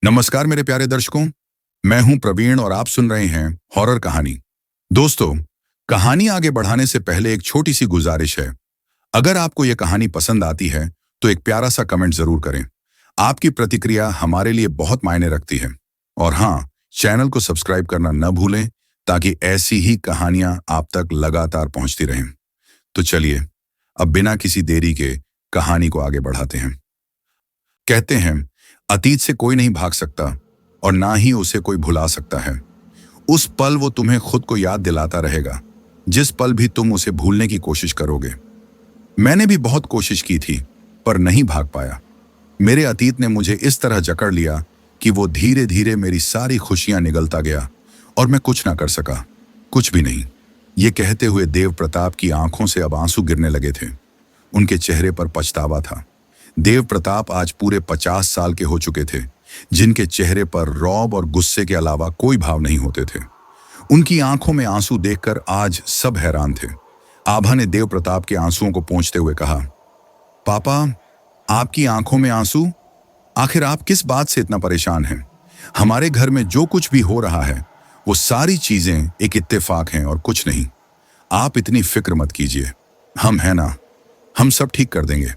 नमस्कार मेरे प्यारे दर्शकों। मैं हूं प्रवीण और आप सुन रहे हैं हॉरर कहानी। दोस्तों, कहानी आगे बढ़ाने से पहले एक छोटी सी गुजारिश है। अगर आपको यह कहानी पसंद आती है तो एक प्यारा सा कमेंट जरूर करें। आपकी प्रतिक्रिया हमारे लिए बहुत मायने रखती है। और हाँ, चैनल को सब्सक्राइब करना न भूलें ताकि ऐसी ही कहानियां आप तक लगातार पहुंचती रहें। तो चलिए अब बिना किसी देरी के कहानी को आगे बढ़ाते हैं। कहते हैं, अतीत से कोई नहीं भाग सकता और ना ही उसे कोई भुला सकता है। उस पल वो तुम्हें खुद को याद दिलाता रहेगा जिस पल भी तुम उसे भूलने की कोशिश करोगे। मैंने भी बहुत कोशिश की थी पर नहीं भाग पाया। मेरे अतीत ने मुझे इस तरह जकड़ लिया कि वो धीरे धीरे मेरी सारी खुशियां निगलता गया और मैं कुछ ना कर सका, कुछ भी नहीं। ये कहते हुए देव प्रताप की आंखों से अब आंसू गिरने लगे थे। उनके चेहरे पर पछतावा था। देव प्रताप आज पूरे 50 साल के हो चुके थे, जिनके चेहरे पर रौब और गुस्से के अलावा कोई भाव नहीं होते थे। उनकी आंखों में आंसू देखकर आज सब हैरान थे। आभा ने देव प्रताप के आंसुओं को पोंछते हुए कहा, पापा, आपकी आंखों में आंसू? आखिर आप किस बात से इतना परेशान हैं? हमारे घर में जो कुछ भी हो रहा है वो सारी चीजें एक इत्तेफाक हैं और कुछ नहीं। आप इतनी फिक्र मत कीजिए, हम हैं ना, हम सब ठीक कर देंगे।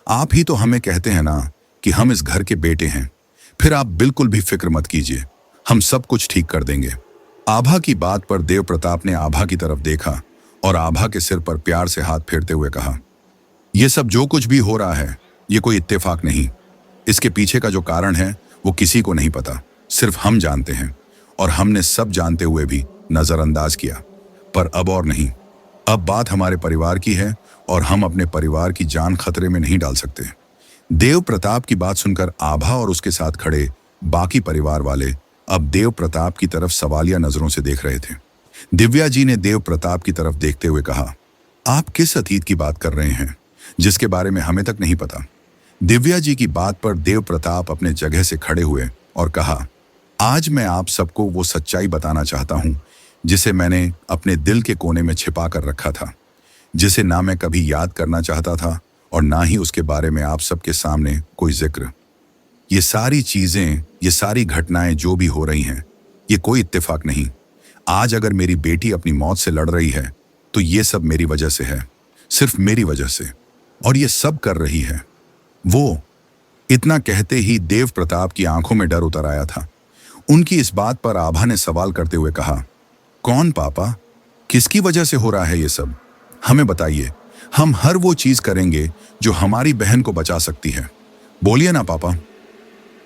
आप ही तो हमें कहते हैं ना कि हम इस घर के बेटे हैं। फिर आप बिल्कुल भी फिक्र मत कीजिए, हम सब कुछ ठीक कर देंगे। आभा की बात पर देव प्रताप ने आभा की तरफ देखा और आभा के सिर पर प्यार से हाथ फेरते हुए कहा, यह सब जो कुछ भी हो रहा है ये कोई इत्तेफाक नहीं। इसके पीछे का जो कारण है वो किसी को नहीं पता, सिर्फ हम जानते हैं। और हमने सब जानते हुए भी नजरअंदाज किया। पर अब और नहीं, अब बात हमारे परिवार की है और हम अपने परिवार की जान खतरे में नहीं डाल सकते। देव प्रताप की बात सुनकर आभा और उसके साथ खड़े बाकी परिवार वाले अब देव प्रताप की तरफ सवालिया नजरों से देख रहे थे। दिव्या जी ने देव प्रताप की तरफ देखते हुए कहा, आप किस अतीत की बात कर रहे हैं जिसके बारे में हमें तक नहीं पता? दिव्या जी की बात पर देव प्रताप अपने जगह से खड़े हुए और कहा, आज मैं आप सबको वो सच्चाई बताना चाहता हूं जिसे मैंने अपने दिल के कोने में छिपा कर रखा था, जिसे ना मैं कभी याद करना चाहता था और ना ही उसके बारे में आप सबके सामने कोई जिक्र। ये सारी चीजें, ये सारी घटनाएं जो भी हो रही हैं, ये कोई इत्तेफाक नहीं। आज अगर मेरी बेटी अपनी मौत से लड़ रही है तो ये सब मेरी वजह से है, सिर्फ मेरी वजह से। और ये सब कर रही है वो। इतना कहते ही देव प्रताप की आंखों में डर उतर आया था। उनकी इस बात पर आभा ने सवाल करते हुए कहा, कौन पापा? किसकी वजह से हो रहा है ये सब? हमें बताइए, हम हर वो चीज करेंगे जो हमारी बहन को बचा सकती है। बोलिए ना पापा।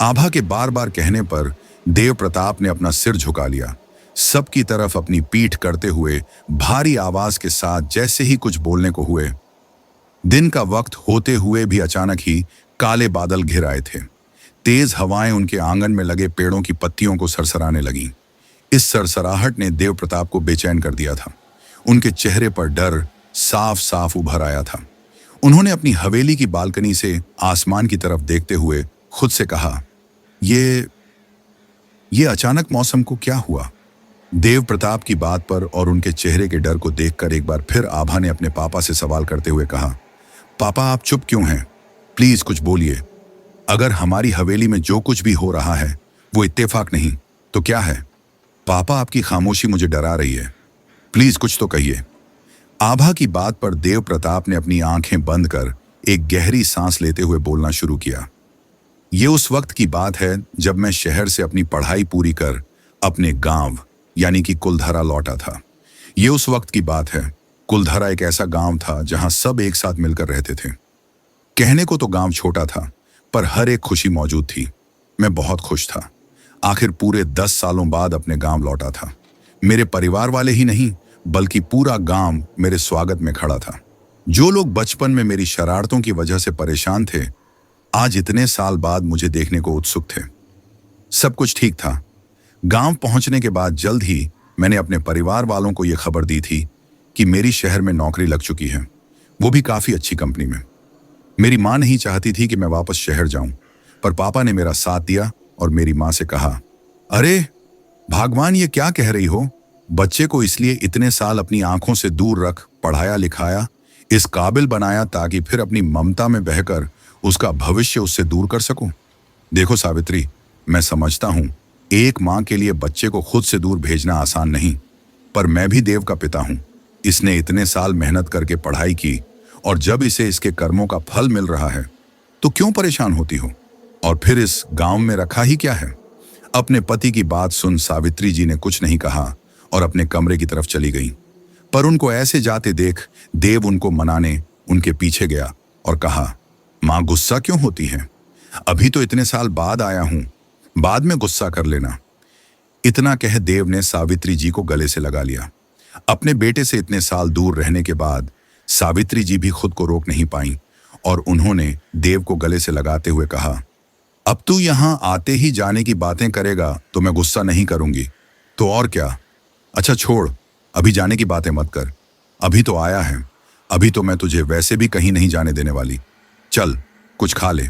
आभा के बार बार कहने पर देव प्रताप ने अपना सिर झुका लिया, सबकी तरफ अपनी पीठ करते हुए भारी आवाज के साथ जैसे ही कुछ बोलने को हुए। दिन का वक्त होते हुए भी अचानक ही काले बादल घिर आए थे। तेज हवाएं उनके आंगन में लगे पेड़ों की पत्तियों को सरसराने लगीं। इस सरसराहट ने देव प्रताप को बेचैन कर दिया था। उनके चेहरे पर डर साफ साफ उभर आया था। उन्होंने अपनी हवेली की बालकनी से आसमान की तरफ देखते हुए खुद से कहा, ये अचानक मौसम को क्या हुआ? देव प्रताप की बात पर और उनके चेहरे के डर को देखकर एक बार फिर आभा ने अपने पापा से सवाल करते हुए कहा, पापा आप चुप क्यों हैं? प्लीज कुछ बोलिए। अगर हमारी हवेली में जो कुछ भी हो रहा है वो इत्तेफाक नहीं तो क्या है? पापा आपकी खामोशी मुझे डरा रही है, प्लीज कुछ तो कहिए। आभा की बात पर देव प्रताप ने अपनी आंखें बंद कर एक गहरी सांस लेते हुए बोलना शुरू किया। ये उस वक्त की बात है जब मैं शहर से अपनी पढ़ाई पूरी कर अपने गांव यानी कि कुलधरा लौटा था। ये उस वक्त की बात है। कुलधरा एक ऐसा गांव था जहां सब एक साथ मिलकर रहते थे। कहने को तो गांव छोटा था पर हर एक खुशी मौजूद थी। मैं बहुत खुश था। आखिर पूरे 10 सालों बाद अपने गांव लौटा था। मेरे परिवार वाले ही नहीं बल्कि पूरा गांव मेरे स्वागत में खड़ा था। जो लोग बचपन में मेरी शरारतों की वजह से परेशान थे, आज इतने साल बाद मुझे देखने को उत्सुक थे। सब कुछ ठीक था। गांव पहुंचने के बाद जल्द ही मैंने अपने परिवार वालों को यह खबर दी थी कि मेरी शहर में नौकरी लग चुकी है, वो भी काफी अच्छी कंपनी में। मेरी माँ नहीं चाहती थी कि मैं वापस शहर जाऊं, पर पापा ने मेरा साथ दिया और मेरी माँ से कहा, अरे भगवान, ये क्या कह रही हो? बच्चे को इसलिए इतने साल अपनी आंखों से दूर रख पढ़ाया लिखाया, इस काबिल बनाया ताकि फिर अपनी ममता में बहकर उसका भविष्य उससे दूर कर सकूं। देखो सावित्री, मैं समझता हूं एक मां के लिए बच्चे को खुद से दूर भेजना आसान नहीं, पर मैं भी देव का पिता हूं। इसने इतने साल मेहनत करके पढ़ाई की और जब इसे इसके कर्मों का फल मिल रहा है तो क्यों परेशान होती हो? और फिर इस गांव में रखा ही क्या है? अपने पति की बात सुन सावित्री जी ने कुछ नहीं कहा और अपने कमरे की तरफ चली गई। पर उनको ऐसे जाते देख देव उनको मनाने उनके पीछे गया और कहा, मां गुस्सा क्यों होती हैं? अभी तो इतने साल बाद आया हूं, बाद में गुस्सा कर लेना। इतना कह देव ने सावित्री जी को गले से लगा लिया। अपने बेटे से इतने साल दूर रहने के बाद सावित्री जी भी खुद को रोक नहीं पाई और उन्होंने देव को गले से लगाते हुए कहा, अब तू यहां आते ही जाने की बातें करेगा तो मैं गुस्सा नहीं करूंगी, तो और क्या। अच्छा छोड़, अभी जाने की बातें मत कर। अभी तो आया है, अभी तो मैं तुझे वैसे भी कहीं नहीं जाने देने वाली। चल कुछ खा ले,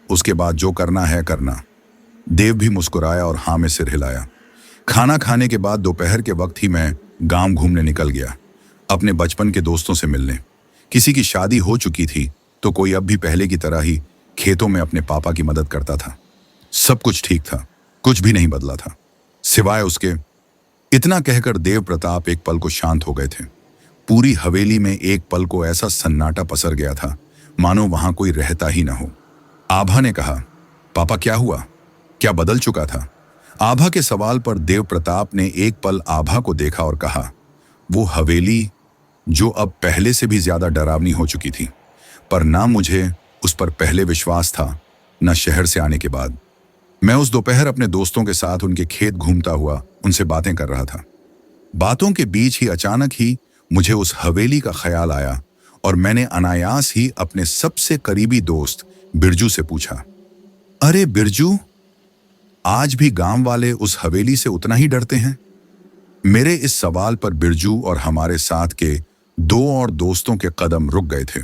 उसके बाद जो करना है करना। देव भी मुस्कुराया और हाँ में सिर हिलाया। खाना खाने के बाद दोपहर के वक्त ही मैं गांव घूमने निकल गया, अपने बचपन के दोस्तों से मिलने। किसी की शादी हो चुकी थी तो कोई अब भी पहले की तरह ही खेतों में अपने पापा की मदद करता था। सब कुछ ठीक था, कुछ भी नहीं बदला था सिवाय उसके। इतना कहकर देव प्रताप एक पल को शांत हो गए थे। पूरी हवेली में एक पल को ऐसा सन्नाटा पसर गया था मानो वहां कोई रहता ही न हो। आभा ने कहा, पापा क्या हुआ, क्या बदल चुका था? आभा के सवाल पर देव प्रताप ने एक पल आभा को देखा और कहा, वो हवेली जो अब पहले से भी ज्यादा डरावनी हो चुकी थी, पर ना मुझे उस पर पहले विश्वास था न शहर से आने के बाद। मैं उस दोपहर अपने दोस्तों के साथ उनके खेत घूमता हुआ उनसे बातें कर रहा था। बातों के बीच ही अचानक ही मुझे उस हवेली का ख्याल आया और मैंने अनायास ही अपने सबसे करीबी दोस्त बिरजू से पूछा, अरे बिरजू, आज भी गांव वाले उस हवेली से उतना ही डरते हैं? मेरे इस सवाल पर बिरजू और हमारे साथ के दो और दोस्तों के कदम रुक गए थे।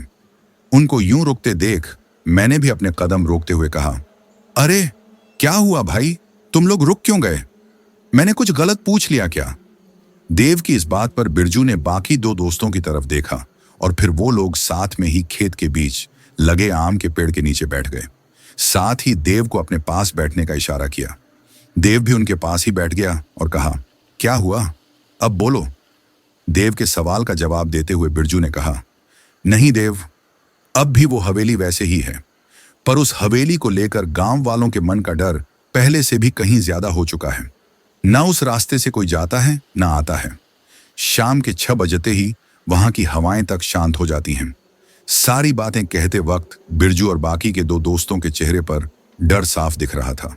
उनको यूं रुकते देख मैंने भी अपने कदम रोकते हुए कहा, अरे क्या हुआ भाई, तुम लोग रुक क्यों गए? मैंने कुछ गलत पूछ लिया क्या? देव की इस बात पर बिरजू ने बाकी दो दोस्तों की तरफ देखा और फिर वो लोग साथ में ही खेत के बीच लगे आम के पेड़ के नीचे बैठ गए। साथ ही देव को अपने पास बैठने का इशारा किया। देव भी उनके पास ही बैठ गया और कहा, क्या हुआ, अब बोलो। देव के सवाल का जवाब देते हुए बिरजू ने कहा, नहीं देव, अब भी वो हवेली वैसे ही है, पर उस हवेली को लेकर गांव वालों के मन का डर पहले से भी कहीं ज्यादा हो चुका है। ना उस रास्ते से कोई जाता है ना आता है। शाम के 6 बजते ही वहां की हवाएं तक शांत हो जाती हैं। सारी बातें कहते वक्त बिरजू और बाकी के दो दोस्तों के चेहरे पर डर साफ दिख रहा था।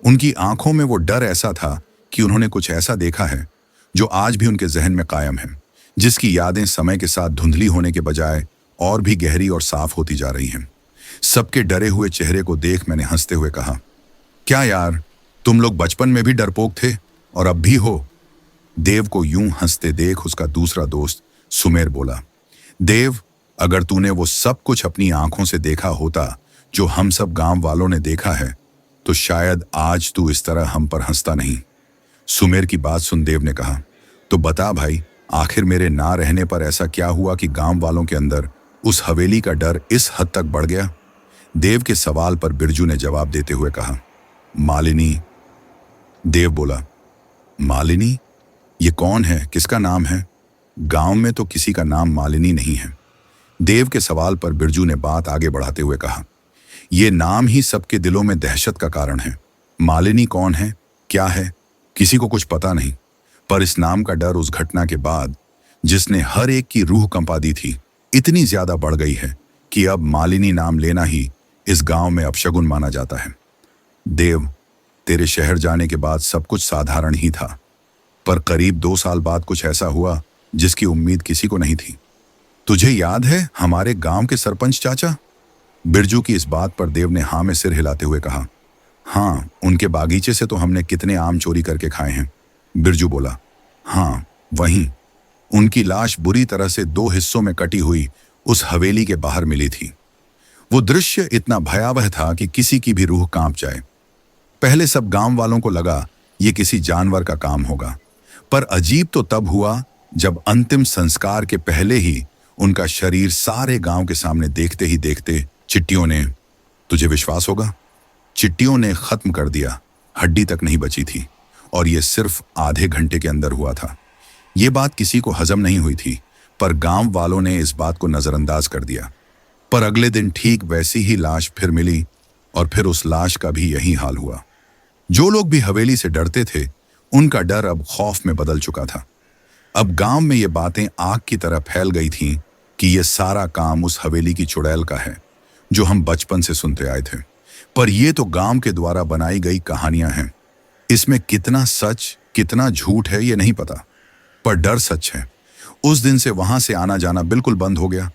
उनकी आंखों में वो डर ऐसा था कि उन्होंने कुछ ऐसा देखा है जो आज भी उनके जहन में कायम है, जिसकी यादें समय के साथ धुंधली होने के बजाय और भी गहरी और साफ होती जा रही हैं। सबके डरे हुए चेहरे को देख मैंने हंसते हुए कहा, क्या यार, तुम लोग बचपन में भी डरपोक थे और अब भी हो? देव को यूं हंसते देख उसका दूसरा दोस्त सुमेर बोला, देव, अगर तूने वो सब कुछ अपनी आंखों से देखा होता जो हम सब गांव वालों ने देखा है तो शायद आज तू इस तरह हम पर हंसता नहीं। सुमेर की बात सुन देव ने कहा, तो बता भाई, आखिर मेरे ना रहने पर ऐसा क्या हुआ कि गांव वालों के अंदर उस हवेली का डर इस हद तक बढ़ गया? देव के सवाल पर बिरजू ने जवाब देते हुए कहा, मालिनी। देव बोला, मालिनी? ये कौन है, किसका नाम है? गांव में तो किसी का नाम मालिनी नहीं है। देव के सवाल पर बिरजू ने बात आगे बढ़ाते हुए कहा, ये नाम ही सबके दिलों में दहशत का कारण है। मालिनी कौन है, क्या है, किसी को कुछ पता नहीं, पर इस नाम का डर उस घटना के बाद जिसने हर एक की रूह कंपा दी थी इतनी ज्यादा बढ़ गई है कि अब मालिनी नाम लेना ही इस गांव में अपशगुन माना जाता है। देव, तेरे शहर जाने के बाद सब कुछ साधारण ही था, पर करीब 2 साल बाद कुछ ऐसा हुआ जिसकी उम्मीद किसी को नहीं थी। तुझे याद है हमारे गांव के सरपंच चाचा? बिरजू की इस बात पर देव ने हाँ में सिर हिलाते हुए कहा, हाँ, उनके बागीचे से तो हमने कितने आम चोरी करके खाए हैं। बिरजू बोला, हाँ वहीं। उनकी लाश बुरी तरह से 2 हिस्सों में कटी हुई उस हवेली के बाहर मिली थी। वो दृश्य इतना भयावह था कि किसी की भी रूह कांप जाए। पहले सब गांव वालों को लगा ये किसी जानवर का काम होगा, पर अजीब तो तब हुआ जब अंतिम संस्कार के पहले ही उनका शरीर सारे गांव के सामने देखते ही देखते चिट्टियों ने, तुझे विश्वास होगा, चिट्टियों ने खत्म कर दिया हड्डी तक नहीं बची थी, और ये सिर्फ आधे घंटे के अंदर हुआ था। ये बात किसी को हजम नहीं हुई थी, पर गांव वालों ने इस बात को नजरअंदाज कर दिया। पर अगले दिन ठीक वैसी ही लाश फिर मिली, और फिर उस लाश का भी यही हाल हुआ। जो लोग भी हवेली से डरते थे, उनका डर अब खौफ में बदल चुका था। अब गांव में ये बातें आग की तरह फैल गई थीं कि ये सारा काम उस हवेली की चुड़ैल का है, जो हम बचपन से सुनते आए थे। पर ये तो गांव के द्वारा बनाई गई कहानियां हैं। इसमें कितना सच कितना झूठ है ये नहीं पता, पर डर सच है। उस दिन से वहां से आना जाना बिल्कुल बंद हो गया।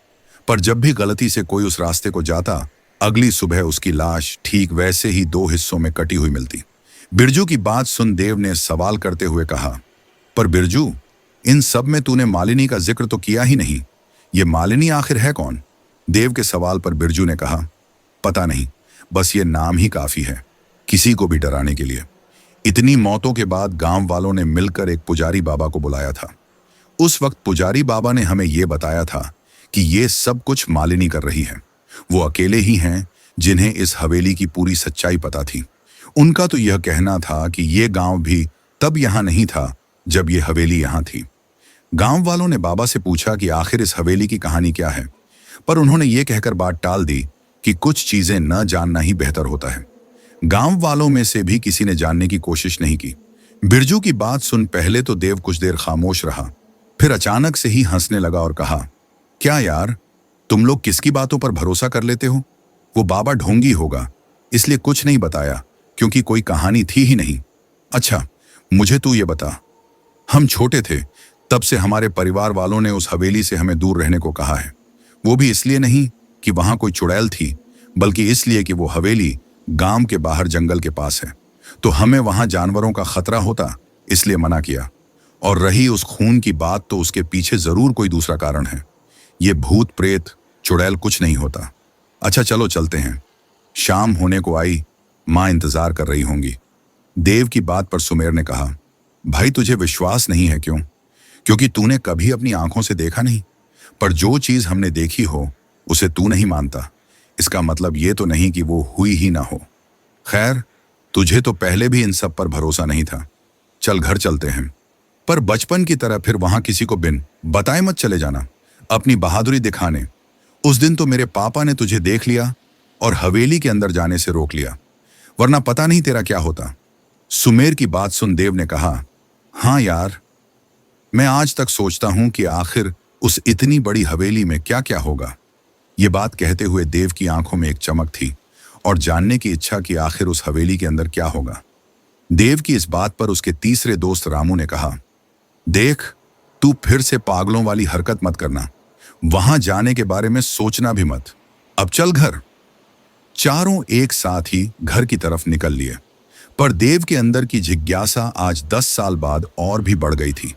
पर जब भी गलती से कोई उस रास्ते को जाता, अगली सुबह उसकी लाश ठीक वैसे ही 2 हिस्सों में कटी हुई मिलती। बिरजू की बात सुन देव ने सवाल करते हुए कहा, पर बिरजू, इन सब में तूने मालिनी का जिक्र तो किया ही नहीं। ये मालिनी आखिर है कौन? देव के सवाल पर बिरजू ने कहा, पता नहीं, बस ये नाम ही काफी है किसी को भी डराने के लिए। इतनी मौतों के बाद गांव वालों ने मिलकर एक पुजारी बाबा को बुलाया था। उस वक्त पुजारी बाबा ने हमें यह बताया था कि ये सब कुछ मालिनी कर रही है। वो अकेले ही हैं जिन्हें इस हवेली की पूरी सच्चाई पता थी। उनका तो यह कहना था कि ये गांव भी तब यहां नहीं था जब ये हवेली यहां थी। गांव वालों ने बाबा से पूछा कि आखिर इस हवेली की कहानी क्या है, पर उन्होंने ये कहकर बात टाल दी कि कुछ चीजें न जानना ही बेहतर होता है। गांव वालों में से भी किसी ने जानने की कोशिश नहीं की। बिरजू की बात सुन पहले तो देव कुछ देर खामोश रहा, फिर अचानक से ही हंसने लगा और कहा, क्या यार, तुम लोग किसकी बातों पर भरोसा कर लेते हो? वो बाबा ढोंगी होगा, इसलिए कुछ नहीं बताया, क्योंकि कोई कहानी थी ही नहीं। अच्छा, मुझे तू ये बता, हम छोटे थे तब से हमारे परिवार वालों ने उस हवेली से हमें दूर रहने को कहा है। वो भी इसलिए नहीं कि वहां कोई चुड़ैल थी, बल्कि इसलिए कि वो हवेली गांव के बाहर जंगल के पास है, तो हमें वहां जानवरों का खतरा होता, इसलिए मना किया। और रही उस खून की बात, तो उसके पीछे जरूर कोई दूसरा कारण है। ये भूत प्रेत चुड़ैल कुछ नहीं होता। अच्छा चलो चलते हैं, शाम होने को आई, माँ इंतजार कर रही होंगी। देव की बात पर सुमेर ने कहा, भाई तुझे विश्वास नहीं है क्यों? क्योंकि तूने कभी अपनी आंखों से देखा नहीं। पर जो चीज हमने देखी हो उसे तू नहीं मानता, इसका मतलब ये तो नहीं कि वो हुई ही ना हो। खैर, तुझे तो पहले भी इन सब पर भरोसा नहीं था। चल घर चलते हैं, पर बचपन की तरह फिर वहां किसी को बिन बताए मत चले जाना, अपनी बहादुरी दिखाने। उस दिन तो मेरे पापा ने तुझे देख लिया और हवेली के अंदर जाने से रोक लिया, वरना पता नहीं तेरा क्या होता। सुमेर की बात सुन देव ने कहा, हाँ यार, मैं आज तक सोचता हूं कि आखिर उस इतनी बड़ी हवेली में क्या क्या होगा। ये बात कहते हुए देव की आंखों में एक चमक थी और जानने की इच्छा कि आखिर उस हवेली के अंदर क्या होगा। देव की इस बात पर उसके तीसरे दोस्त रामू ने कहा, देख, तू फिर से पागलों वाली हरकत मत करना, वहां जाने के बारे में सोचना भी मत। अब चल घर। चारों एक साथ ही घर की तरफ निकल लिए, पर देव के अंदर की जिज्ञासा आज 10 साल बाद और भी बढ़ गई थी।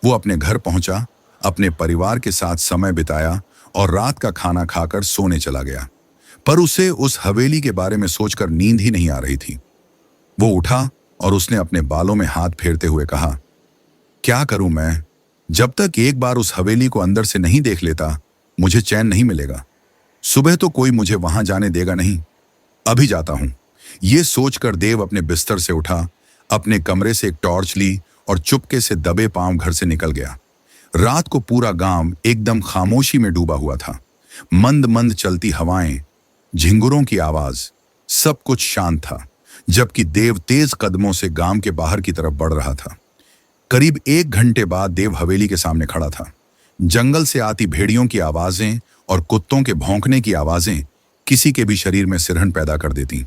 वो अपने घर पहुंचा, अपने परिवार के साथ समय बिताया और रात का खाना खाकर सोने चला गया। पर उसे उस हवेली के बारे में सोचकर नींद ही नहीं आ रही थी। वो उठा और उसने अपने बालों में हाथ फेरते हुए कहा, क्या करूं मैं? जब तक एक बार उस हवेली को अंदर से नहीं देख लेता, मुझे चैन नहीं मिलेगा। सुबह तो कोई मुझे वहां जाने देगा नहीं। अभी जाता हूं। ये सोचकर देव अपने बिस्तर से उठा, अपने कमरे से एक टॉर्च ली और चुपके से दबे पांव घर से निकल गया। रात को पूरा गांव एकदम खामोशी में डूबा हुआ था। मंद मंद चलती हवाएं, झिंगुरों की आवाज, सब कुछ शांत था, जबकि देव तेज कदमों से गांव के बाहर की तरफ बढ़ रहा था। करीब 1 घंटे बाद देव हवेली के सामने खड़ा था। जंगल से आती भेड़ियों की आवाजें और कुत्तों के भौंकने की आवाजें किसी के भी शरीर में सिरहन पैदा कर देती।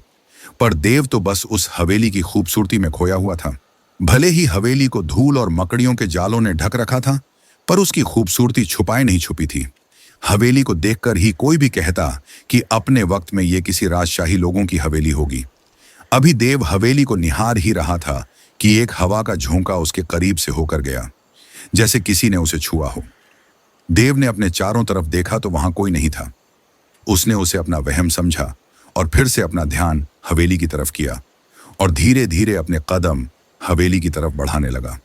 पर देव तो बस उस हवेली की खूबसूरती में खोया हुआ था। भले ही हवेली को धूल और मकड़ियों के जालों ने ढक रखा था, पर उसकी खूबसूरती छुपाए नहीं छुपी थी। हवेली को देखकर ही कोई भी कहता कि अपने वक्त में ये किसी राजशाही लोगों की हवेली होगी। अभी देव हवेली को निहार ही रहा था कि एक हवा का झोंका उसके करीब से होकर गया, जैसे किसी ने उसे छुआ हो। देव ने अपने चारों तरफ देखा तो वहां कोई नहीं था। उसने उसे अपना वहम समझा और फिर से अपना ध्यान हवेली की तरफ किया और धीरे धीरे अपने कदम हवेली की तरफ बढ़ाने लगा।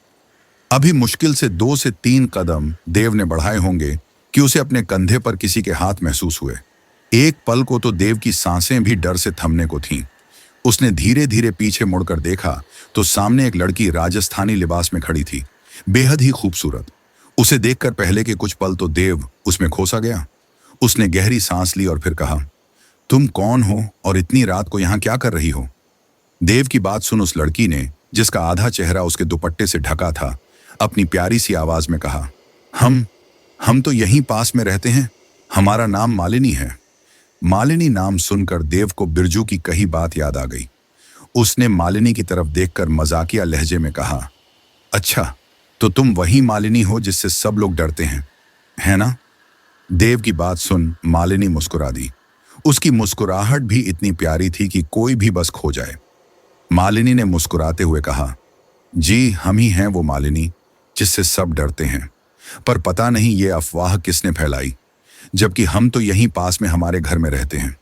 अभी मुश्किल से 2 से 3 कदम देव ने बढ़ाए होंगे कि उसे अपने कंधे पर किसी के हाथ महसूस हुए। एक पल को तो देव की सांसें भी डर से थमने को थीं। उसने धीरे धीरे पीछे मुड़कर देखा तो सामने एक लड़की राजस्थानी लिबास में खड़ी थी, बेहद ही खूबसूरत। उसे देखकर पहले के कुछ पल तो देव उसमें खोसा गया। उसने गहरी सांस ली और फिर कहा, तुम कौन हो और इतनी रात को यहाँ क्या कर रही हो? देव की बात सुन उस लड़की ने, जिसका आधा चेहरा उसके दुपट्टे से ढका था, अपनी प्यारी सी आवाज में कहा, हम तो यहीं पास में रहते हैं। हमारा नाम मालिनी है। मालिनी नाम सुनकर देव को बिरजू की कही बात याद आ गई। उसने मालिनी की तरफ देखकर मजाकिया लहजे में कहा, अच्छा, तो तुम वही मालिनी हो जिससे सब लोग डरते हैं, है ना? देव की बात सुन मालिनी मुस्कुरा दी। उसकी मुस्कुराहट भी इतनी प्यारी थी कि कोई भी बस खो जाए। मालिनी ने मुस्कुराते हुए कहा, जी हम ही हैं वो मालिनी जिससे सब डरते हैं, पर पता नहीं ये अफवाह किसने फैलाई, जबकि हम तो यहीं पास में हमारे घर में रहते हैं।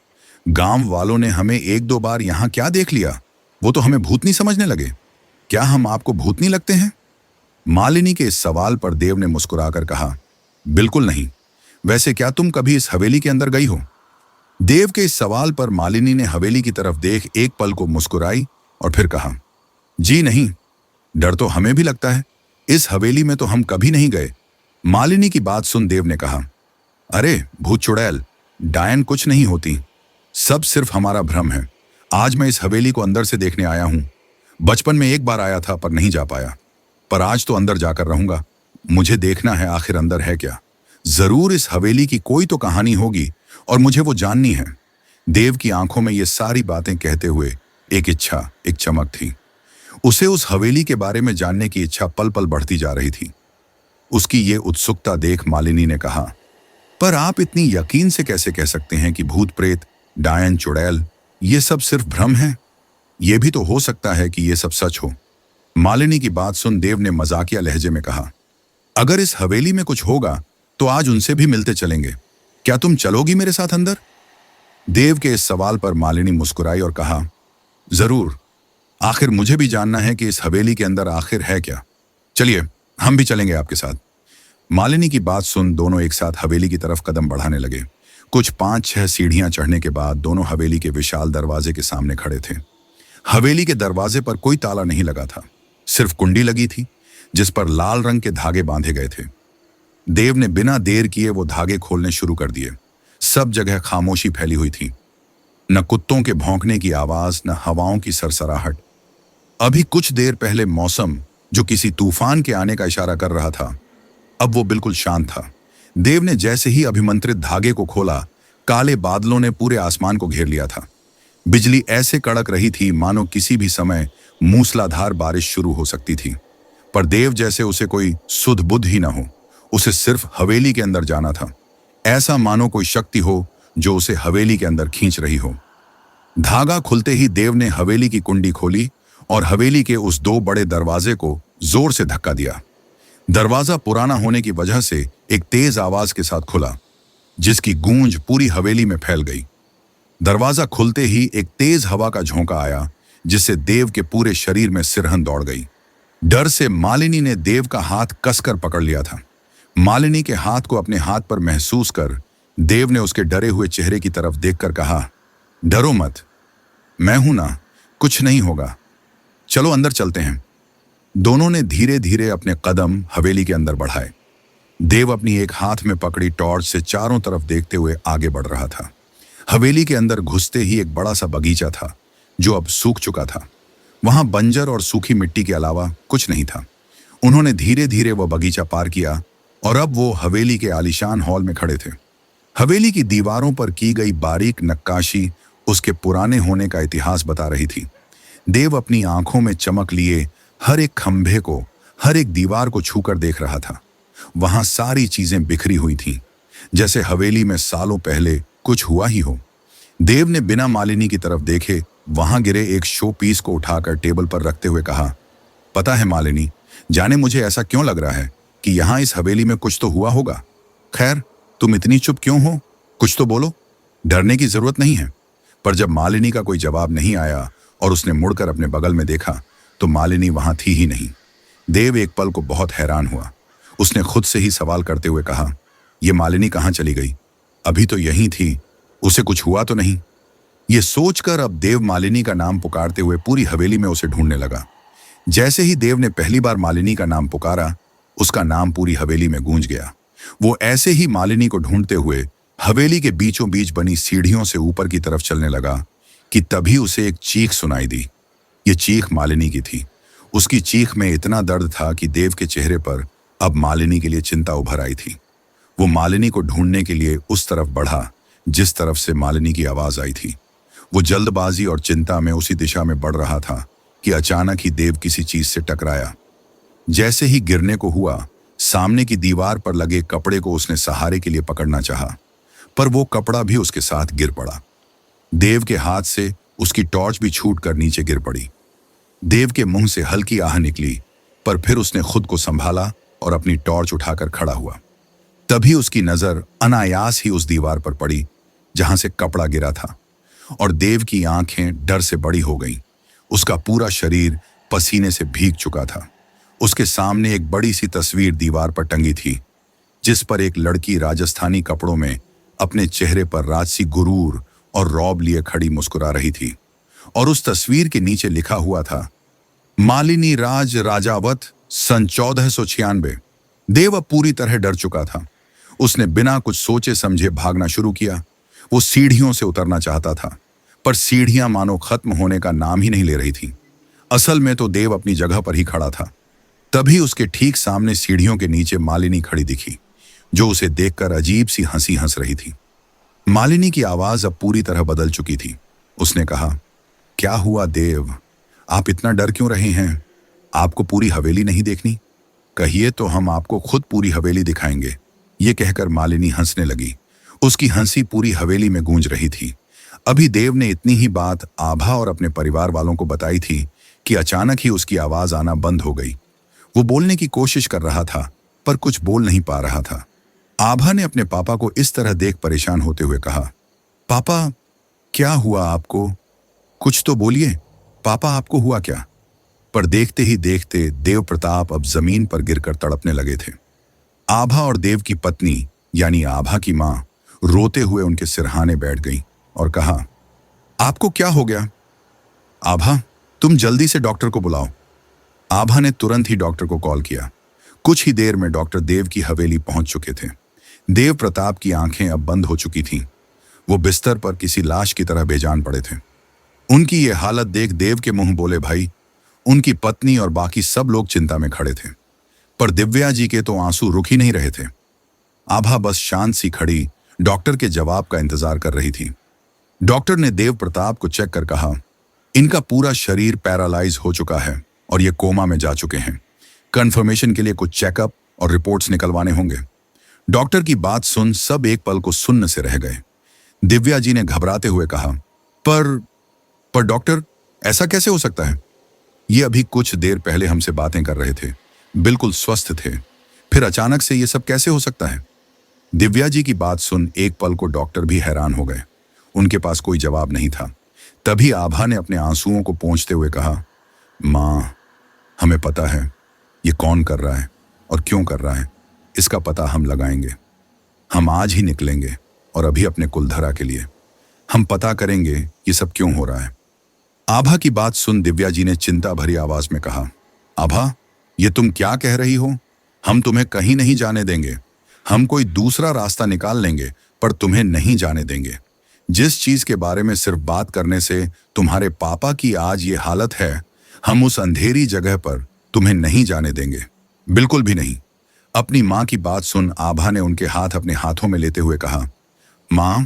गांव वालों ने हमें एक दो बार यहाँ क्या देख लिया, वो तो हमें भूतनी समझने लगे। क्या हम आपको भूतनी लगते हैं? मालिनी के इस सवाल पर देव ने मुस्कुराकर कहा, बिल्कुल नहीं। वैसे क्या तुम कभी इस हवेली के अंदर गई हो? देव के इस सवाल पर मालिनी ने हवेली की तरफ देख एक पल को मुस्कुराई और फिर कहा, जी नहीं, डर तो हमें भी लगता है। इस हवेली में तो हम कभी नहीं गए। मालिनी की बात सुन देव ने कहा, अरे भूत चुड़ैल, डायन कुछ नहीं होती, सब सिर्फ हमारा भ्रम है। आज मैं इस हवेली को अंदर से देखने आया हूं। बचपन में एक बार आया था पर नहीं जा पाया, पर आज तो अंदर जाकर रहूंगा। मुझे देखना है आखिर अंदर है क्या। जरूर इस हवेली की कोई तो कहानी होगी और मुझे वो जाननी है। देव की आंखों में ये सारी बातें कहते हुए एक इच्छा, एक चमक थी। उसे उस हवेली के बारे में जानने की इच्छा पल पल बढ़ती जा रही थी। उसकी ये उत्सुकता देख मालिनी ने कहा, पर आप इतनी यकीन से कैसे कह सकते हैं कि भूत प्रेत, डायन चुड़ैल ये सब सिर्फ भ्रम है? ये भी तो हो सकता है कि ये सब सच हो। मालिनी की बात सुन देव ने मजाकिया लहजे में कहा, अगर इस हवेली में कुछ होगा तो आज उनसे भी मिलते चलेंगे। क्या तुम चलोगी मेरे साथ अंदर? देव के इस सवाल पर मालिनी मुस्कुराई और कहा, जरूर। आखिर मुझे भी जानना है कि इस हवेली के अंदर आखिर है क्या। चलिए हम भी चलेंगे आपके साथ। मालिनी की बात सुन दोनों एक साथ हवेली की तरफ कदम बढ़ाने लगे। कुछ 5-6 सीढ़ियां चढ़ने के बाद दोनों हवेली के विशाल दरवाजे के सामने खड़े थे। हवेली के दरवाजे पर कोई ताला नहीं लगा था, सिर्फ कुंडी लगी थी जिस पर लाल रंग के धागे बांधे गए थे। देव ने बिना देर किए वो धागे खोलने शुरू कर दिए। सब जगह खामोशी फैली हुई थी, न कुत्तों के भौंकने की आवाज, न हवाओं की सरसराहट। अभी कुछ देर पहले मौसम, जो किसी तूफान के आने का इशारा कर रहा था, अब वो बिल्कुल शांत था। देव ने जैसे ही अभिमंत्रित धागे को खोला, काले बादलों ने पूरे आसमान को घेर लिया था। बिजली ऐसे कड़क रही थी मानो किसी भी समय मूसलाधार बारिश शुरू हो सकती थी। पर देव जैसे उसे कोई सुध बुध ही न हो, उसे सिर्फ हवेली के अंदर जाना था। ऐसा मानो कोई शक्ति हो जो उसे हवेली के अंदर खींच रही हो। धागा खुलते ही देव ने हवेली की कुंडी खोली और हवेली के उस 2 बड़े दरवाजे को जोर से धक्का दिया। दरवाजा पुराना होने की वजह से एक तेज आवाज के साथ खुला, जिसकी गूंज पूरी हवेली में फैल गई। दरवाजा खुलते ही एक तेज हवा का झोंका आया, जिससे देव के पूरे शरीर में सिरहन दौड़ गई। डर से मालिनी ने देव का हाथ कसकर पकड़ लिया था। मालिनी के हाथ को अपने हाथ पर महसूस कर देव ने उसके डरे हुए चेहरे की तरफ देखकर कहा, डरो मत, मैं हूं ना, कुछ नहीं होगा। चलो अंदर चलते हैं। दोनों ने धीरे धीरे अपने कदम हवेली के अंदर बढ़ाए। देव अपनी एक हाथ में पकड़ी टॉर्च से चारों तरफ देखते हुए आगे बढ़ रहा था। हवेली के अंदर घुसते ही एक बड़ा सा बगीचा था, जो अब सूख चुका था। वहां बंजर और सूखी मिट्टी के अलावा कुछ नहीं था। उन्होंने धीरे धीरे वह बगीचा पार किया और अब वो हवेली के आलीशान हॉल में खड़े थे। हवेली की दीवारों पर की गई बारीक नक्काशी उसके पुराने होने का इतिहास बता रही थी। देव अपनी आंखों में चमक लिए हर एक खंभे को, हर एक दीवार को छूकर देख रहा था। वहां सारी चीजें बिखरी हुई थीं, जैसे हवेली में सालों पहले कुछ हुआ ही हो। देव ने बिना मालिनी की तरफ देखे वहां गिरे एक शो पीस को उठाकर टेबल पर रखते हुए कहा, पता है मालिनी, जाने मुझे ऐसा क्यों लग रहा है कि यहाँ इस हवेली में कुछ तो हुआ होगा। खैर, तुम इतनी चुप क्यों हो? कुछ तो बोलो। डरने की जरूरत नहीं है। पर जब मालिनी का कोई जवाब नहीं आया और उसने मुड़कर अपने बगल में देखा तो मालिनी वहां थी ही नहीं। देव एक पल को बहुत हैरान हुआ। उसने खुद से ही सवाल करते हुए कहा, ये मालिनी कहाँ चली गई? अभी तो यहीं थी, उसे कुछ हुआ तो नहीं? ये सोचकर अब देव मालिनी का नाम पुकारते हुए पूरी हवेली में उसे ढूंढने लगा। जैसे ही देव ने पहली बार मालिनी का नाम पुकारा, उसका नाम पूरी हवेली में गूंज गया। वो ऐसे ही मालिनी को ढूंढते हुए हवेली के बीचों बीच बनी सीढ़ियों से ऊपर की तरफ चलने लगा कि तभी उसे एक चीख सुनाई दी। ये चीख मालिनी की थी। उसकी चीख में इतना दर्द था कि देव के चेहरे पर अब मालिनी के लिए चिंता उभर आई थी। वो मालिनी को ढूंढने के लिए उस तरफ बढ़ा जिस तरफ से मालिनी की आवाज आई थी। वो जल्दबाजी और चिंता में उसी दिशा में बढ़ रहा था कि अचानक ही देव किसी चीज से टकराया। जैसे ही गिरने को हुआ, सामने की दीवार पर लगे कपड़े को उसने सहारे के लिए पकड़ना चाहा, पर वो कपड़ा भी उसके साथ गिर पड़ा। देव के हाथ से उसकी टॉर्च भी छूटकर नीचे गिर पड़ी। देव के मुंह से हल्की आह निकली, पर फिर उसने खुद को संभाला और अपनी टॉर्च उठाकर खड़ा हुआ। तभी उसकी नजर अनायास ही उस दीवार पर पड़ी जहां से कपड़ा गिरा था, और देव की आंखें डर से बड़ी हो गईं। उसका पूरा शरीर पसीने से भीग चुका था। उसके सामने एक बड़ी सी तस्वीर दीवार पर टंगी थी, जिस पर एक लड़की राजस्थानी कपड़ों में अपने चेहरे पर राजसी गुरूर और रौब लिए खड़ी मुस्कुरा रही थी। और उस तस्वीर के नीचे लिखा हुआ था, मालिनी राज राजावत सन 1496। देव अब पूरी तरह डर चुका था। उसने बिना कुछ सोचे समझे भागना शुरू किया। वो सीढ़ियों से उतरना चाहता था, पर सीढ़ियां मानो खत्म होने का नाम ही नहीं ले रही थी। असल में तो देव अपनी जगह पर ही खड़ा था। तभी उसके ठीक सामने सीढ़ियों के नीचे मालिनी खड़ी दिखी, जो उसे देखकर अजीब सी हंसी हंस रही थी। मालिनी की आवाज अब पूरी तरह बदल चुकी थी। उसने कहा, क्या हुआ देव, आप इतना डर क्यों रहे हैं? आपको पूरी हवेली नहीं देखनी? कहिए तो हम आपको खुद पूरी हवेली दिखाएंगे। ये कहकर मालिनी हंसने लगी। उसकी हंसी पूरी हवेली में गूंज रही थी। अभी देव ने इतनी ही बात आभा और अपने परिवार वालों को बताई थी कि अचानक ही उसकी आवाज आना बंद हो गई। वो बोलने की कोशिश कर रहा था, पर कुछ बोल नहीं पा रहा था। आभा ने अपने पापा को इस तरह देख परेशान होते हुए कहा, पापा, क्या हुआ आपको? कुछ तो बोलिए, पापा, आपको हुआ क्या? पर देखते ही देखते देव प्रताप अब जमीन पर गिरकर तड़पने लगे थे। आभा और देव की पत्नी यानी आभा की मां रोते हुए उनके सिरहाने बैठ गई और कहा, आपको क्या हो गया? आभा, तुम जल्दी से डॉक्टर को बुलाओ। आभा ने तुरंत ही डॉक्टर को कॉल किया। कुछ ही देर में डॉक्टर देव की हवेली पहुंच चुके थे। देव प्रताप की आंखें अब बंद हो चुकी थीं। वो बिस्तर पर किसी लाश की तरह बेजान पड़े थे। उनकी ये हालत देख देव के मुंह बोले भाई। उनकी पत्नी और बाकी सब लोग चिंता में खड़े थे, पर दिव्या जी के तो आंसू रुक ही नहीं रहे थे। आभा बस शांत सी खड़ी डॉक्टर के जवाब का इंतजार कर रही थी। डॉक्टर ने देव प्रताप को चेक कर कहा, इनका पूरा शरीर पैरालाइज हो चुका है और ये कोमा में जा चुके हैं। कंफर्मेशन के लिए कुछ चेकअप और रिपोर्ट्स निकलवाने होंगे। डॉक्टर की बात सुन सब एक पल को सुन्न से रह गए। दिव्या जी ने घबराते हुए कहा, पर डॉक्टर, ऐसा कैसे हो सकता है? ये अभी कुछ देर पहले हमसे बातें कर रहे थे, बिल्कुल स्वस्थ थे, फिर अचानक से ये सब कैसे हो सकता है? दिव्या जी की बात सुन एक पल को डॉक्टर भी हैरान हो गए। उनके पास कोई जवाब नहीं था। तभी आभा ने अपने आंसुओं को पोंछते हुए कहा, मां, हमें पता है ये कौन कर रहा है और क्यों कर रहा है। इसका पता हम लगाएंगे। हम आज ही निकलेंगे और अभी अपने कुलधरा के लिए हम पता करेंगे ये सब क्यों हो रहा है। आभा की बात सुन दिव्या जी ने चिंता भरी आवाज में कहा, आभा, ये तुम क्या कह रही हो? हम तुम्हें कहीं नहीं जाने देंगे। हम कोई दूसरा रास्ता निकाल लेंगे, पर तुम्हें नहीं जाने देंगे। जिस चीज के बारे में सिर्फ बात करने से तुम्हारे पापा की आज ये हालत है, हम उस अंधेरी जगह पर तुम्हें नहीं जाने देंगे, बिल्कुल भी नहीं। अपनी मां की बात सुन आभा ने उनके हाथ अपने हाथों में लेते हुए कहा, मां,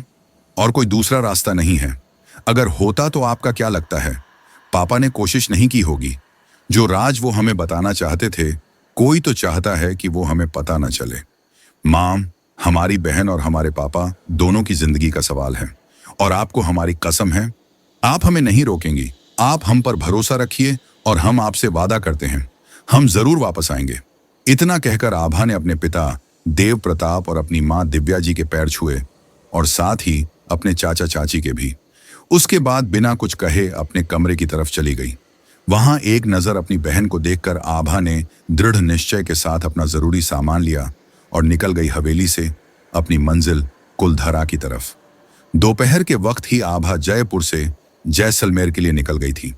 और कोई दूसरा रास्ता नहीं है। अगर होता तो आपका क्या लगता है पापा ने कोशिश नहीं की होगी? जो राज वो हमें बताना चाहते थे, कोई तो चाहता है कि वो हमें पता न चले। मां, हमारी बहन और हमारे पापा दोनों की जिंदगी का सवाल है, और आपको हमारी कसम है, आप हमें नहीं रोकेंगी। आप हम पर भरोसा रखिए और हम आपसे वादा करते हैं, हम जरूर वापस आएंगे। इतना कहकर आभा ने अपने पिता देव प्रताप और अपनी मां दिव्या जी के पैर छुए और साथ ही अपने चाचा चाची के भी। उसके बाद बिना कुछ कहे अपने कमरे की तरफ चली गई। वहां एक नजर अपनी बहन को देखकर आभा ने दृढ़ निश्चय के साथ अपना जरूरी सामान लिया और निकल गई हवेली से अपनी मंजिल कुलधरा की तरफ। दोपहर के वक्त ही आभा जयपुर से जैसलमेर के लिए निकल गई थी।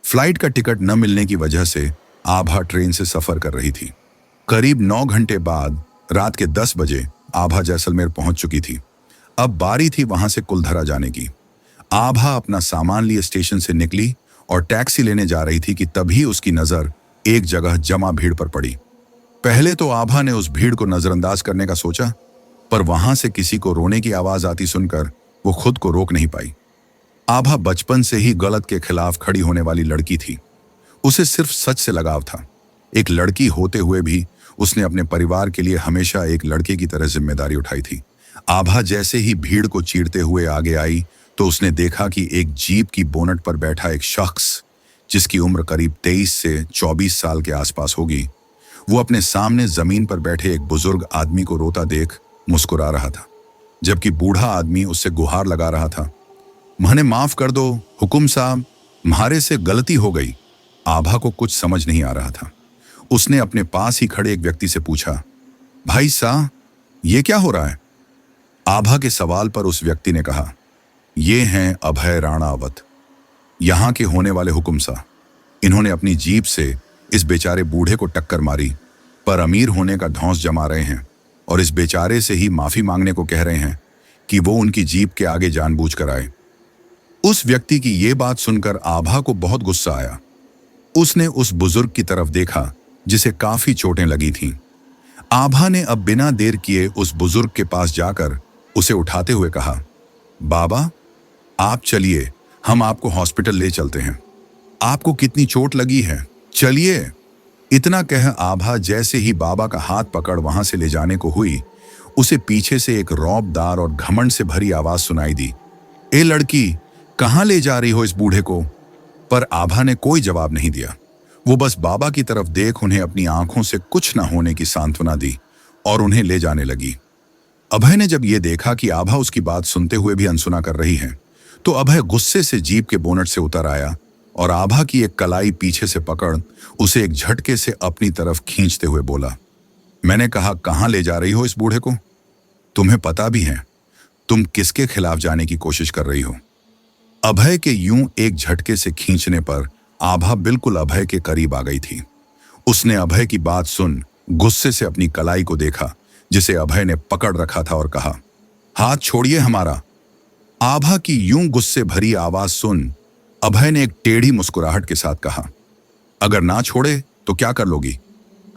फ्लाइट का टिकट न मिलने की वजह से आभा ट्रेन से सफर कर रही थी। करीब 9 घंटे बाद रात के 10 बजे आभा जैसलमेर पहुंच चुकी थी। अब बारी थी वहां से कुलधरा जाने की। आभा अपना सामान लिए स्टेशन से निकली और टैक्सी लेने जा रही थी कि तभी उसकी नजर एक जगह जमा भीड़ पर पड़ी। पहले तो आभा ने उस भीड़ को नजरअंदाज करने का सोचा, पर वहां से किसी को रोने की आवाज आती सुनकर वो खुद को रोक नहीं पाई। आभा बचपन से ही गलत के खिलाफ खड़ी होने वाली लड़की थी। उसे सिर्फ सच से लगाव था। एक लड़की होते हुए भी उसने अपने परिवार के लिए हमेशा एक लड़के की तरह जिम्मेदारी उठाई थी। आभा जैसे ही भीड़ को चीरते हुए आगे आई तो उसने देखा कि एक जीप की बोनट पर बैठा एक शख्स, जिसकी उम्र करीब 23 से 24 साल के आसपास होगी, वो अपने सामने जमीन पर बैठे एक बुजुर्ग आदमी को रोता देख मुस्कुरा रहा था, जबकि बूढ़ा आदमी उससे गुहार लगा रहा था, "मने माफ कर दो हुकुम साहब, म्हारे से गलती हो गई।" आभा को कुछ समझ नहीं आ रहा था। उसने अपने पास ही खड़े एक व्यक्ति से पूछा, "भाई साहब, ये क्या हो रहा है?" आभा के सवाल पर उस व्यक्ति ने कहा, "ये हैं अभय राणावत, यहाँ के होने वाले हुकुम साहब। इन्होंने अपनी जीप से इस बेचारे बूढ़े को टक्कर मारी, पर अमीर होने का धौंस जमा रहे हैं और इस बेचारे से ही माफी मांगने को कह रहे हैं कि वो उनकी जीप के आगे जानबूझकर आए।" उस व्यक्ति की ये बात सुनकर आभा को बहुत गुस्सा आया। उसने उस बुजुर्ग की तरफ देखा जिसे काफी चोटें लगी थीं। आभा ने अब बिना देर किए उस बुजुर्ग के पास जाकर उसे उठाते हुए कहा, "बाबा, आप चलिए, हम आपको हॉस्पिटल ले चलते हैं। आपको कितनी चोट लगी है, चलिए।" इतना कह आभा जैसे ही बाबा का हाथ पकड़ वहां से ले जाने को हुई, उसे पीछे से एक रौबदार और घमंड से भरी आवाज सुनाई दी, "ए लड़की, कहां ले जा रही हो इस बूढ़े को?" पर आभा ने कोई जवाब नहीं दिया। वो बस बाबा की तरफ देख उन्हें अपनी आंखों से कुछ न होने की सांत्वना दी और उन्हें ले जाने लगी। अभय ने जब ये देखा कि आभा उसकी बात सुनते हुए भी अनसुना कर रही है, तो अभय गुस्से से जीप के बोनट से उतर आया और आभा की एक कलाई पीछे से पकड़ उसे एक झटके से अपनी तरफ खींचते हुए बोला, "मैंने कहा कहां ले जा रही हो इस बूढ़े को? तुम्हें पता भी है तुम किसके खिलाफ जाने की कोशिश कर रही हो?" अभय के यूं एक झटके से खींचने पर आभा बिल्कुल अभय के करीब आ गई थी। उसने अभय की बात सुन गुस्से से अपनी कलाई को देखा जिसे अभय ने पकड़ रखा था और कहा, "हाथ छोड़िए हमारा।" आभा की यूं गुस्से भरी आवाज सुन अभय ने एक टेढ़ी मुस्कुराहट के साथ कहा, "अगर ना छोड़े तो क्या कर लोगी?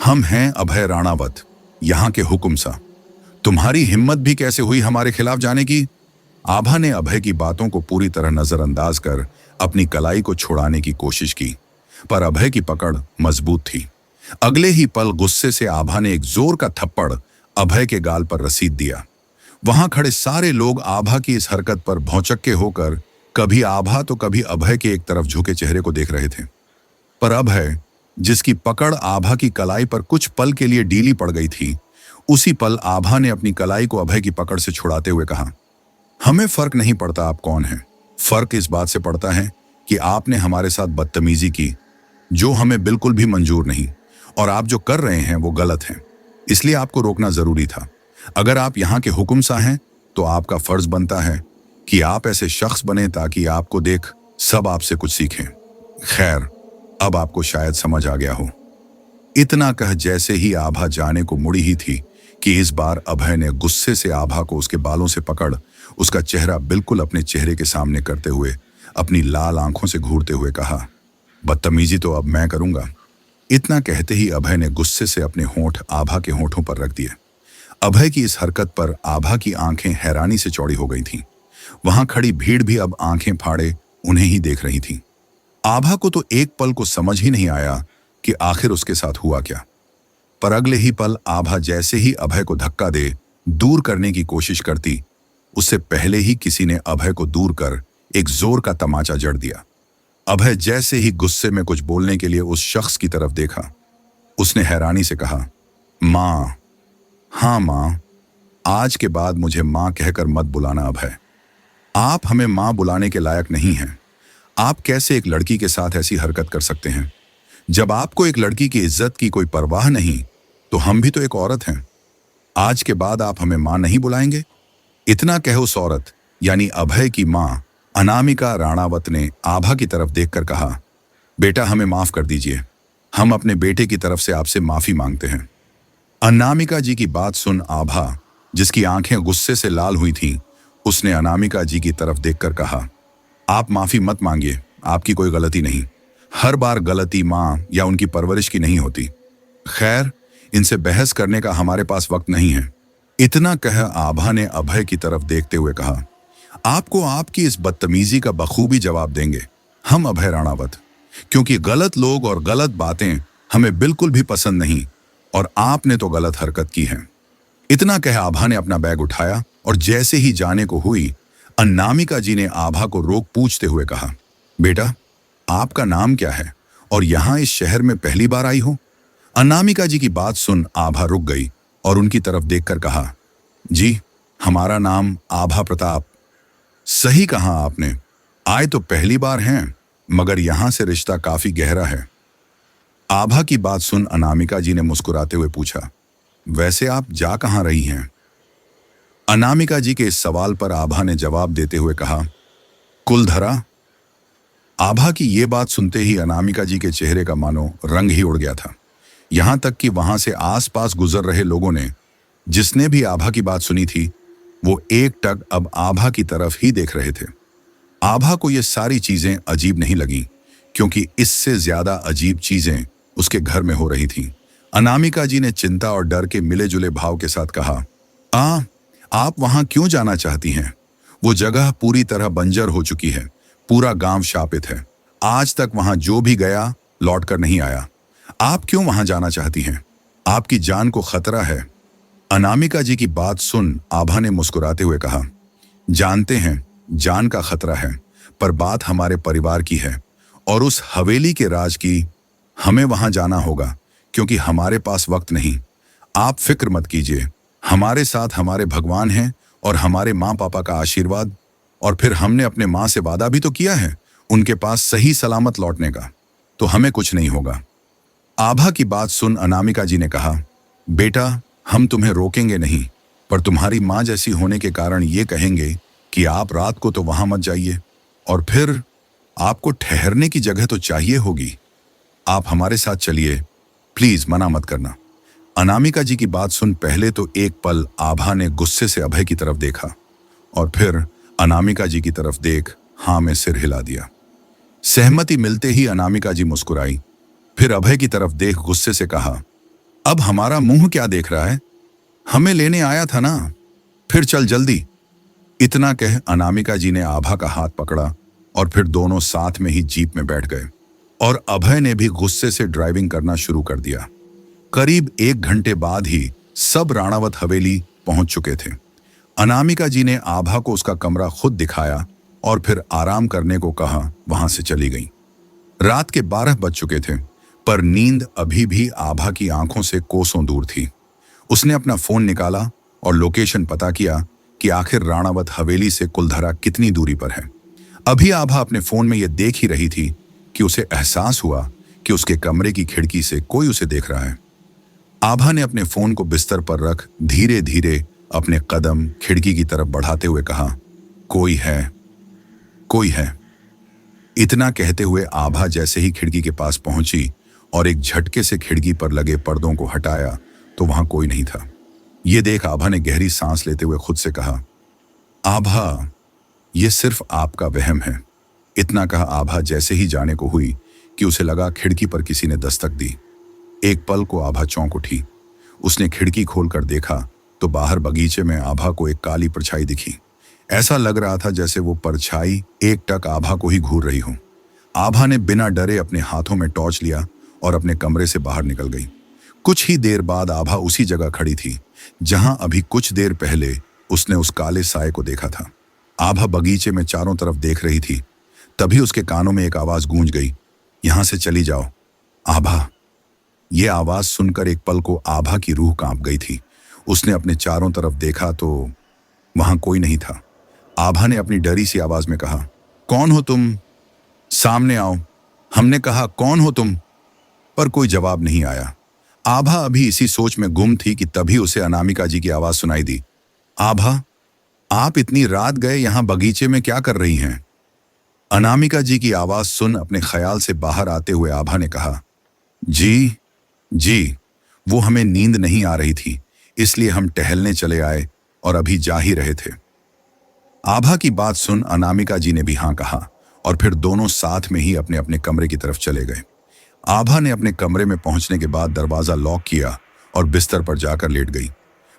हम हैं अभय राणावत, यहाँ के हुकुम सा। तुम्हारी हिम्मत भी कैसे हुई हमारे खिलाफ जाने की?" आभा ने अभय की बातों को पूरी तरह नजरअंदाज कर अपनी कलाई को छुड़ाने की कोशिश की, पर अभय की पकड़ मजबूत थी। अगले ही पल गुस्से से आभा ने एक जोर का थप्पड़ अभय के गाल पर रसीद दिया। वहां खड़े सारे लोग आभा की इस हरकत पर भौचक्के होकर कभी आभा तो कभी अभय के एक तरफ झुके चेहरे को देख रहे थे। पर अभय, जिसकी पकड़ आभा की कलाई पर कुछ पल के लिए ढीली पड़ गई थी, उसी पल आभा ने अपनी कलाई को अभय की पकड़ से छुड़ाते हुए कहा, "हमें फर्क नहीं पड़ता आप कौन हैं। फर्क इस बात से पड़ता है कि आपने हमारे साथ बदतमीजी की, जो हमें बिल्कुल भी मंजूर नहीं, और आप जो कर रहे हैं वो गलत है। इसलिए आपको रोकना जरूरी था। अगर आप यहाँ के हुक्म सा हैं तो आपका फर्ज बनता है कि आप ऐसे शख्स बने ताकि आपको देख सब आपसे कुछ सीखें। खैर, अब आपको शायद समझ आ गया हो।" इतना कह जैसे ही आभा जाने को मुड़ी ही थी कि इस बार अभय ने गुस्से से आभा को उसके बालों से पकड़ उसका चेहरा बिल्कुल अपने चेहरे के सामने करते हुए अपनी लाल आंखों से घूरते हुए कहा, "बदतमीजी तो अब मैं करूंगा।" इतना कहते ही अभय ने गुस्से से अपने होंठ आभा के होंठों पर रख दिए। अभय की इस हरकत पर आभा की आंखें हैरानी से चौड़ी हो गई थीं। वहां खड़ी भीड़ भी अब आंखें फाड़े उन्हें ही देख रही थी। आभा को तो एक पल को समझ ही नहीं आया कि आखिर उसके साथ हुआ क्या। पर अगले ही पल आभा जैसे ही अभय को धक्का दे दूर करने की कोशिश करती, उससे पहले ही किसी ने अभय को दूर कर एक जोर का तमाचा जड़ दिया। अभय जैसे ही गुस्से में कुछ बोलने के लिए उस शख्स की तरफ देखा, उसने हैरानी से कहा, "माँ, हाँ माँ, आज के बाद मुझे माँ कहकर मत बुलाना अभय। आप हमें माँ बुलाने के लायक नहीं हैं। आप कैसे एक लड़की के साथ ऐसी हरकत कर सकते हैं? जब आपको एक लड़की की इज्जत की कोई परवाह नहीं, तो हम भी तो एक औरत हैं। आज के बाद आप हमें माँ नहीं बुलाएंगे?" इतना कह उस औरत, यानी अभय की मां अनामिका राणावत ने आभा की तरफ देखकर कहा, बेटा हमें माफ कर दीजिए, हम अपने बेटे की तरफ से आपसे माफी मांगते हैं। अनामिका जी की बात सुन आभा, जिसकी आंखें गुस्से से लाल हुई थीं, उसने अनामिका जी की तरफ देखकर कहा, आप माफी मत मांगिए, आपकी कोई गलती नहीं। हर बार गलती मां या उनकी परवरिश की नहीं होती। खैर, इनसे बहस करने का हमारे पास वक्त नहीं है। इतना कह आभा ने अभय की तरफ देखते हुए कहा, आपको आपकी इस बदतमीजी का बखूबी जवाब देंगे हम अभय राणावत, क्योंकि गलत लोग और गलत बातें हमें बिल्कुल भी पसंद नहीं, और आपने तो गलत हरकत की है। इतना कह आभा ने अपना बैग उठाया और जैसे ही जाने को हुई, अनामिका जी ने आभा को रोक पूछते हुए कहा, बेटा आपका नाम क्या है और यहां इस शहर में पहली बार आई हो? अनामिका जी की बात सुन आभा रुक गई और उनकी तरफ देखकर कहा, जी हमारा नाम आभा प्रताप। सही कहा आपने, आए तो पहली बार हैं, मगर यहां से रिश्ता काफी गहरा है। आभा की बात सुन अनामिका जी ने मुस्कुराते हुए पूछा, वैसे आप जा कहां रही हैं? अनामिका जी के इस सवाल पर आभा ने जवाब देते हुए कहा, कुलधरा। आभा की ये बात सुनते ही अनामिका जी के चेहरे का मानो रंग ही उड़ गया था। यहां तक कि वहां से आसपास गुजर रहे लोगों ने, जिसने भी आभा की बात सुनी थी, वो एक टक अब आभा की तरफ ही देख रहे थे। आभा को ये सारी चीजें अजीब नहीं लगीं, क्योंकि इससे ज्यादा अजीब चीजें उसके घर में हो रही थीं। अनामिका जी ने चिंता और डर के मिले जुले भाव के साथ कहा, आप वहां क्यों जाना चाहती हैं? वो जगह पूरी तरह बंजर हो चुकी है, पूरा गांव शापित है। आज तक वहां जो भी गया लौट कर नहीं आया। आप क्यों वहां जाना चाहती हैं? आपकी जान को खतरा है। अनामिका जी की बात सुन आभा ने मुस्कुराते हुए कहा, जानते हैं जान का खतरा है, पर बात हमारे परिवार की है और उस हवेली के राज की। हमें वहां जाना होगा क्योंकि हमारे पास वक्त नहीं। आप फिक्र मत कीजिए, हमारे साथ हमारे भगवान हैं और हमारे माँ पापा का आशीर्वाद, और फिर हमने अपने माँ से वादा भी तो किया है उनके पास सही सलामत लौटने का, तो हमें कुछ नहीं होगा। आभा की बात सुन अनामिका जी ने कहा, बेटा हम तुम्हें रोकेंगे नहीं, पर तुम्हारी माँ जैसी होने के कारण ये कहेंगे कि आप रात को तो वहां मत जाइए, और फिर आपको ठहरने की जगह तो चाहिए होगी। आप हमारे साथ चलिए, प्लीज मना मत करना। अनामिका जी की बात सुन पहले तो एक पल आभा ने गुस्से से अभय की तरफ देखा और फिर अनामिका जी की तरफ देख हाँ में सिर हिला दिया। सहमति मिलते ही अनामिका जी मुस्कुराई, फिर अभय की तरफ देख गुस्से से कहा, अब हमारा मुंह क्या देख रहा है? हमें लेने आया था ना, फिर चल जल्दी। इतना कह अनामिका जी ने आभा का हाथ पकड़ा और फिर दोनों साथ में ही जीप में बैठ गए और अभय ने भी गुस्से से ड्राइविंग करना शुरू कर दिया। करीब 1 घंटे बाद ही सब राणावत हवेली पहुंच चुके थे। अनामिका जी ने आभा को उसका कमरा खुद दिखाया और फिर आराम करने को कहा वहां से चली गई। रात के 12 बज चुके थे, पर नींद अभी भी आभा की आंखों से कोसों दूर थी। उसने अपना फोन निकाला और लोकेशन पता किया कि आखिर राणावत हवेली से कुलधरा कितनी दूरी पर है। अभी आभा अपने फोन में यह देख ही रही थी कि उसे एहसास हुआ कि उसके कमरे की खिड़की से कोई उसे देख रहा है। आभा ने अपने फोन को बिस्तर पर रख धीरे धीरे अपने कदम खिड़की की तरफ बढ़ाते हुए कहा, कोई है, कोई है। इतना कहते हुए आभा जैसे ही खिड़की के पास पहुंची और एक झटके से खिड़की पर लगे पर्दों को हटाया तो वहां कोई नहीं था। ये देख आभा ने गहरी सांस लेते हुए खुद से कहा, आभा ये सिर्फ आपका वहम है। इतना कहा आभा जैसे ही जाने को हुई कि उसे लगा खिड़की पर किसी ने दस्तक दी। एक पल को आभा चौंक उठी। उसने खिड़की खोलकर देखा तो बाहर बगीचे में आभा को एक काली परछाई दिखी। ऐसा लग रहा था जैसे वो परछाई एक टक आभा को ही घूर रही हो। आभा ने बिना डरे अपने हाथों में टॉर्च लिया और अपने कमरे से बाहर निकल गई। कुछ ही देर बाद आभा उसी जगह खड़ी थी जहां अभी कुछ देर पहले उसने उस काले साए को देखा था। आभा बगीचे में चारों तरफ देख रही थी, तभी उसके कानों में एक आवाज गूंज गई, यहां से चली जाओ। आभा। ये आवाज सुनकर एक पल को आभा की रूह कांप गई थी। उसने अपने चारों तरफ देखा तो वहां कोई नहीं था। आभा ने अपनी डरी सी आवाज में कहा, कौन हो तुम? सामने आओ। हमने कहा कौन हो तुम? पर कोई जवाब नहीं आया। आभा अभी इसी सोच में गुम थी कि तभी उसे अनामिका जी की आवाज सुनाई दी, आभा, आप इतनी रात गए यहाँ बगीचे में क्या कर रही हैं? अनामिका जी की आवाज सुन अपने ख्याल से बाहर आते हुए आभा ने कहा, जी जी, वो हमें नींद नहीं आ रही थी, इसलिए हम टहलने चले आए और अभी जा ही रहे थे। आभा की बात सुन अनामिका जी ने भी हाँ कहा और फिर दोनों साथ में ही अपने अपने कमरे की तरफ चले गए। आभा ने अपने कमरे में पहुंचने के बाद दरवाजा लॉक किया और बिस्तर पर जाकर लेट गई।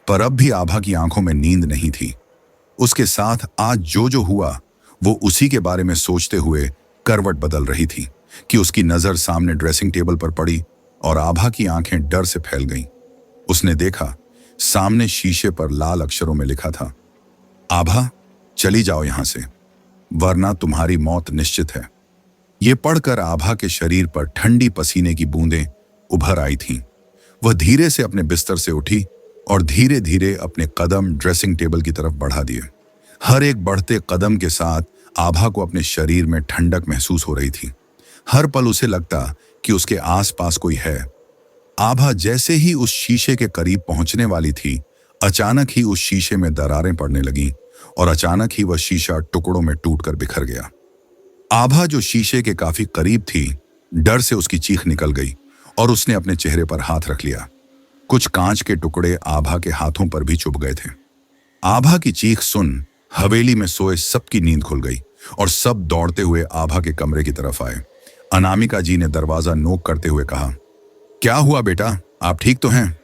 पर अब भी आभा की आंखों में नींद नहीं थी। उसके साथ आज जो जो हुआ वो उसी के बारे में सोचते हुए करवट बदल रही थी कि उसकी नजर सामने ड्रेसिंग टेबल पर पड़ी और आभा की आंखें डर से फैल गईं। उसने देखा सामने शीशे पर लाल अक्षरों में लिखा था, आभा चली जाओ यहां से, वरना तुम्हारी मौत निश्चित है। ये पढ़कर आभा के शरीर पर ठंडी पसीने की बूंदें उभर आई थीं। वह धीरे से अपने बिस्तर से उठी और धीरे धीरे अपने कदम ड्रेसिंग टेबल की तरफ बढ़ा दिए। हर एक बढ़ते कदम के साथ आभा को अपने शरीर में ठंडक महसूस हो रही थी। हर पल उसे लगता कि उसके आसपास कोई है। आभा जैसे ही उस शीशे के करीब पहुंचने वाली थी, अचानक ही उस शीशे में दरारें पड़ने लगीं और अचानक ही वह शीशा टुकड़ों में टूटकर बिखर गया। आभा जो शीशे के काफी करीब थी, डर से उसकी चीख निकल गई और उसने अपने चेहरे पर हाथ रख लिया। कुछ कांच के टुकड़े आभा के हाथों पर भी चुभ गए थे। आभा की चीख सुन हवेली में सोए सबकी नींद खुल गई और सब दौड़ते हुए आभा के कमरे की तरफ आए। अनामिका जी ने दरवाजा नोक करते हुए कहा, क्या हुआ बेटा, आप ठीक तो हैं?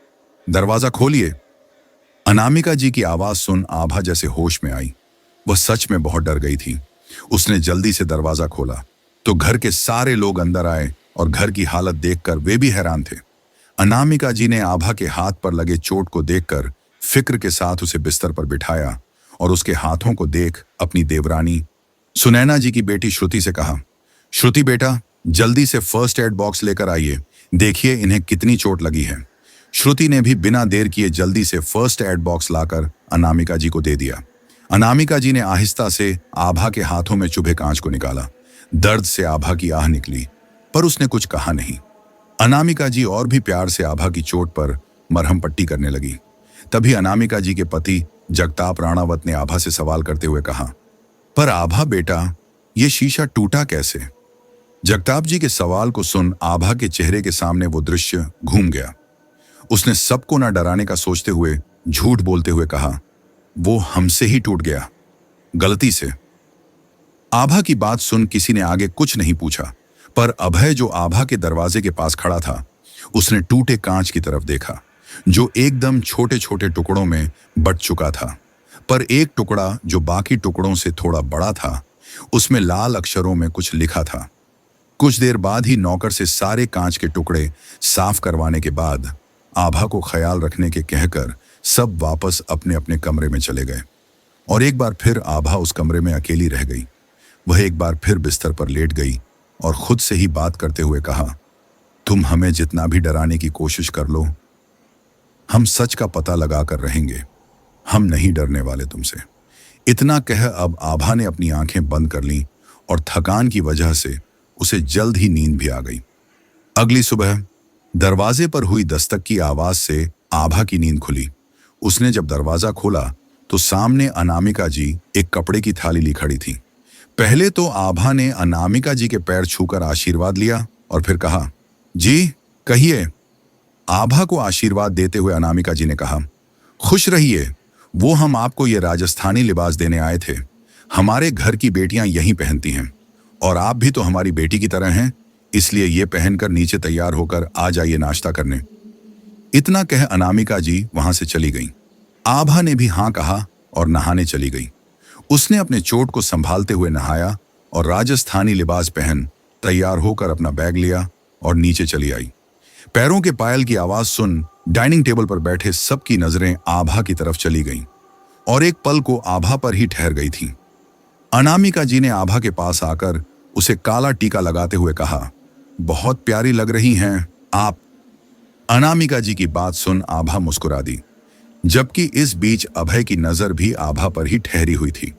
दरवाजा खोलिए। अनामिका जी की आवाज सुन आभा जैसे होश में आई। वह सच में बहुत डर गई थी। उसने जल्दी से दरवाजा खोला तो घर के सारे लोग अंदर आए और घर की हालत देखकर वे भी हैरान थे। अनामिका जी ने आभा के हाथ पर लगे चोट को देखकर फिक्र के साथ उसे बिस्तर पर बिठाया और उसके हाथों को देख अपनी देवरानी सुनैना जी की बेटी श्रुति से कहा, श्रुति बेटा जल्दी से फर्स्ट एड बॉक्स लेकर आइए, देखिए इन्हें कितनी चोट लगी है। श्रुति ने भी बिना देर किए जल्दी से फर्स्ट एड बॉक्स लाकर अनामिका जी को दे दिया। अनामिका जी ने आहिस्ता से आभा के हाथों में चुभे कांच को निकाला। दर्द से आभा की आह निकली, पर उसने कुछ कहा नहीं। अनामिका जी और भी प्यार से आभा की चोट पर मरहम पट्टी करने लगी। तभी अनामिका जी के पति जगताप राणावत ने आभा से सवाल करते हुए कहा, पर आभा बेटा, ये शीशा टूटा कैसे? जगताप जी के सवाल को सुन आभा के चेहरे के सामने वो दृश्य घूम गया। उसने सबको न डराने का सोचते हुए झूठ बोलते हुए कहा, वो हमसे ही टूट गया, गलती से। आभा की बात सुन किसी ने आगे कुछ नहीं पूछा, पर अभय जो आभा के दरवाजे के पास खड़ा था, उसने टूटे कांच की तरफ देखा जो एकदम छोटे छोटे टुकड़ों में बट चुका था। पर एक टुकड़ा जो बाकी टुकड़ों से थोड़ा बड़ा था, उसमें लाल अक्षरों में कुछ लिखा था। कुछ देर बाद ही नौकर से सारे कांच के टुकड़े साफ करवाने के बाद आभा को ख्याल रखने के कहकर सब वापस अपने अपने कमरे में चले गए और एक बार फिर आभा उस कमरे में अकेली रह गई। वह एक बार फिर बिस्तर पर लेट गई और खुद से ही बात करते हुए कहा, तुम हमें जितना भी डराने की कोशिश कर लो, हम सच का पता लगा कर रहेंगे। हम नहीं डरने वाले तुमसे। इतना कह अब आभा ने अपनी आंखें बंद कर लीं और थकान की वजह से उसे जल्द ही नींद भी आ गई। अगली सुबह दरवाजे पर हुई दस्तक की आवाज से आभा की नींद खुली। उसने जब दरवाजा खोला तो सामने अनामिका जी एक कपड़े की थाली ली खड़ी थी। पहले तो आभा ने अनामिका जी के पैर छूकर आशीर्वाद लिया और फिर कहा, जी कहिए। आभा को आशीर्वाद देते हुए अनामिका जी ने कहा, खुश रहिए, वो हम आपको ये राजस्थानी लिबास देने आए थे। हमारे घर की बेटियां यही पहनती हैं और आप भी तो हमारी बेटी की तरह हैं, इसलिए ये पहनकर नीचे तैयार होकर आ जाइए नाश्ता करने। इतना कह अनामिका जी वहां से चली गई। आभा ने भी हाँ कहा और नहाने चली गई। उसने अपने चोट को संभालते हुए नहाया और राजस्थानी लिबास पहन तैयार होकर अपना बैग लिया और नीचे चली आई। पैरों के पायल की आवाज सुन डाइनिंग टेबल पर बैठे सबकी नजरें आभा की तरफ चली गईं और एक पल को आभा पर ही ठहर गई थी। अनामिका जी ने आभा के पास आकर उसे काला टीका लगाते हुए कहा, बहुत प्यारी लग रही हैं आप। अनामिका जी की बात सुन आभा मुस्कुरा दी, जबकि इस बीच अभय की नजर भी आभा पर ही ठहरी हुई थी।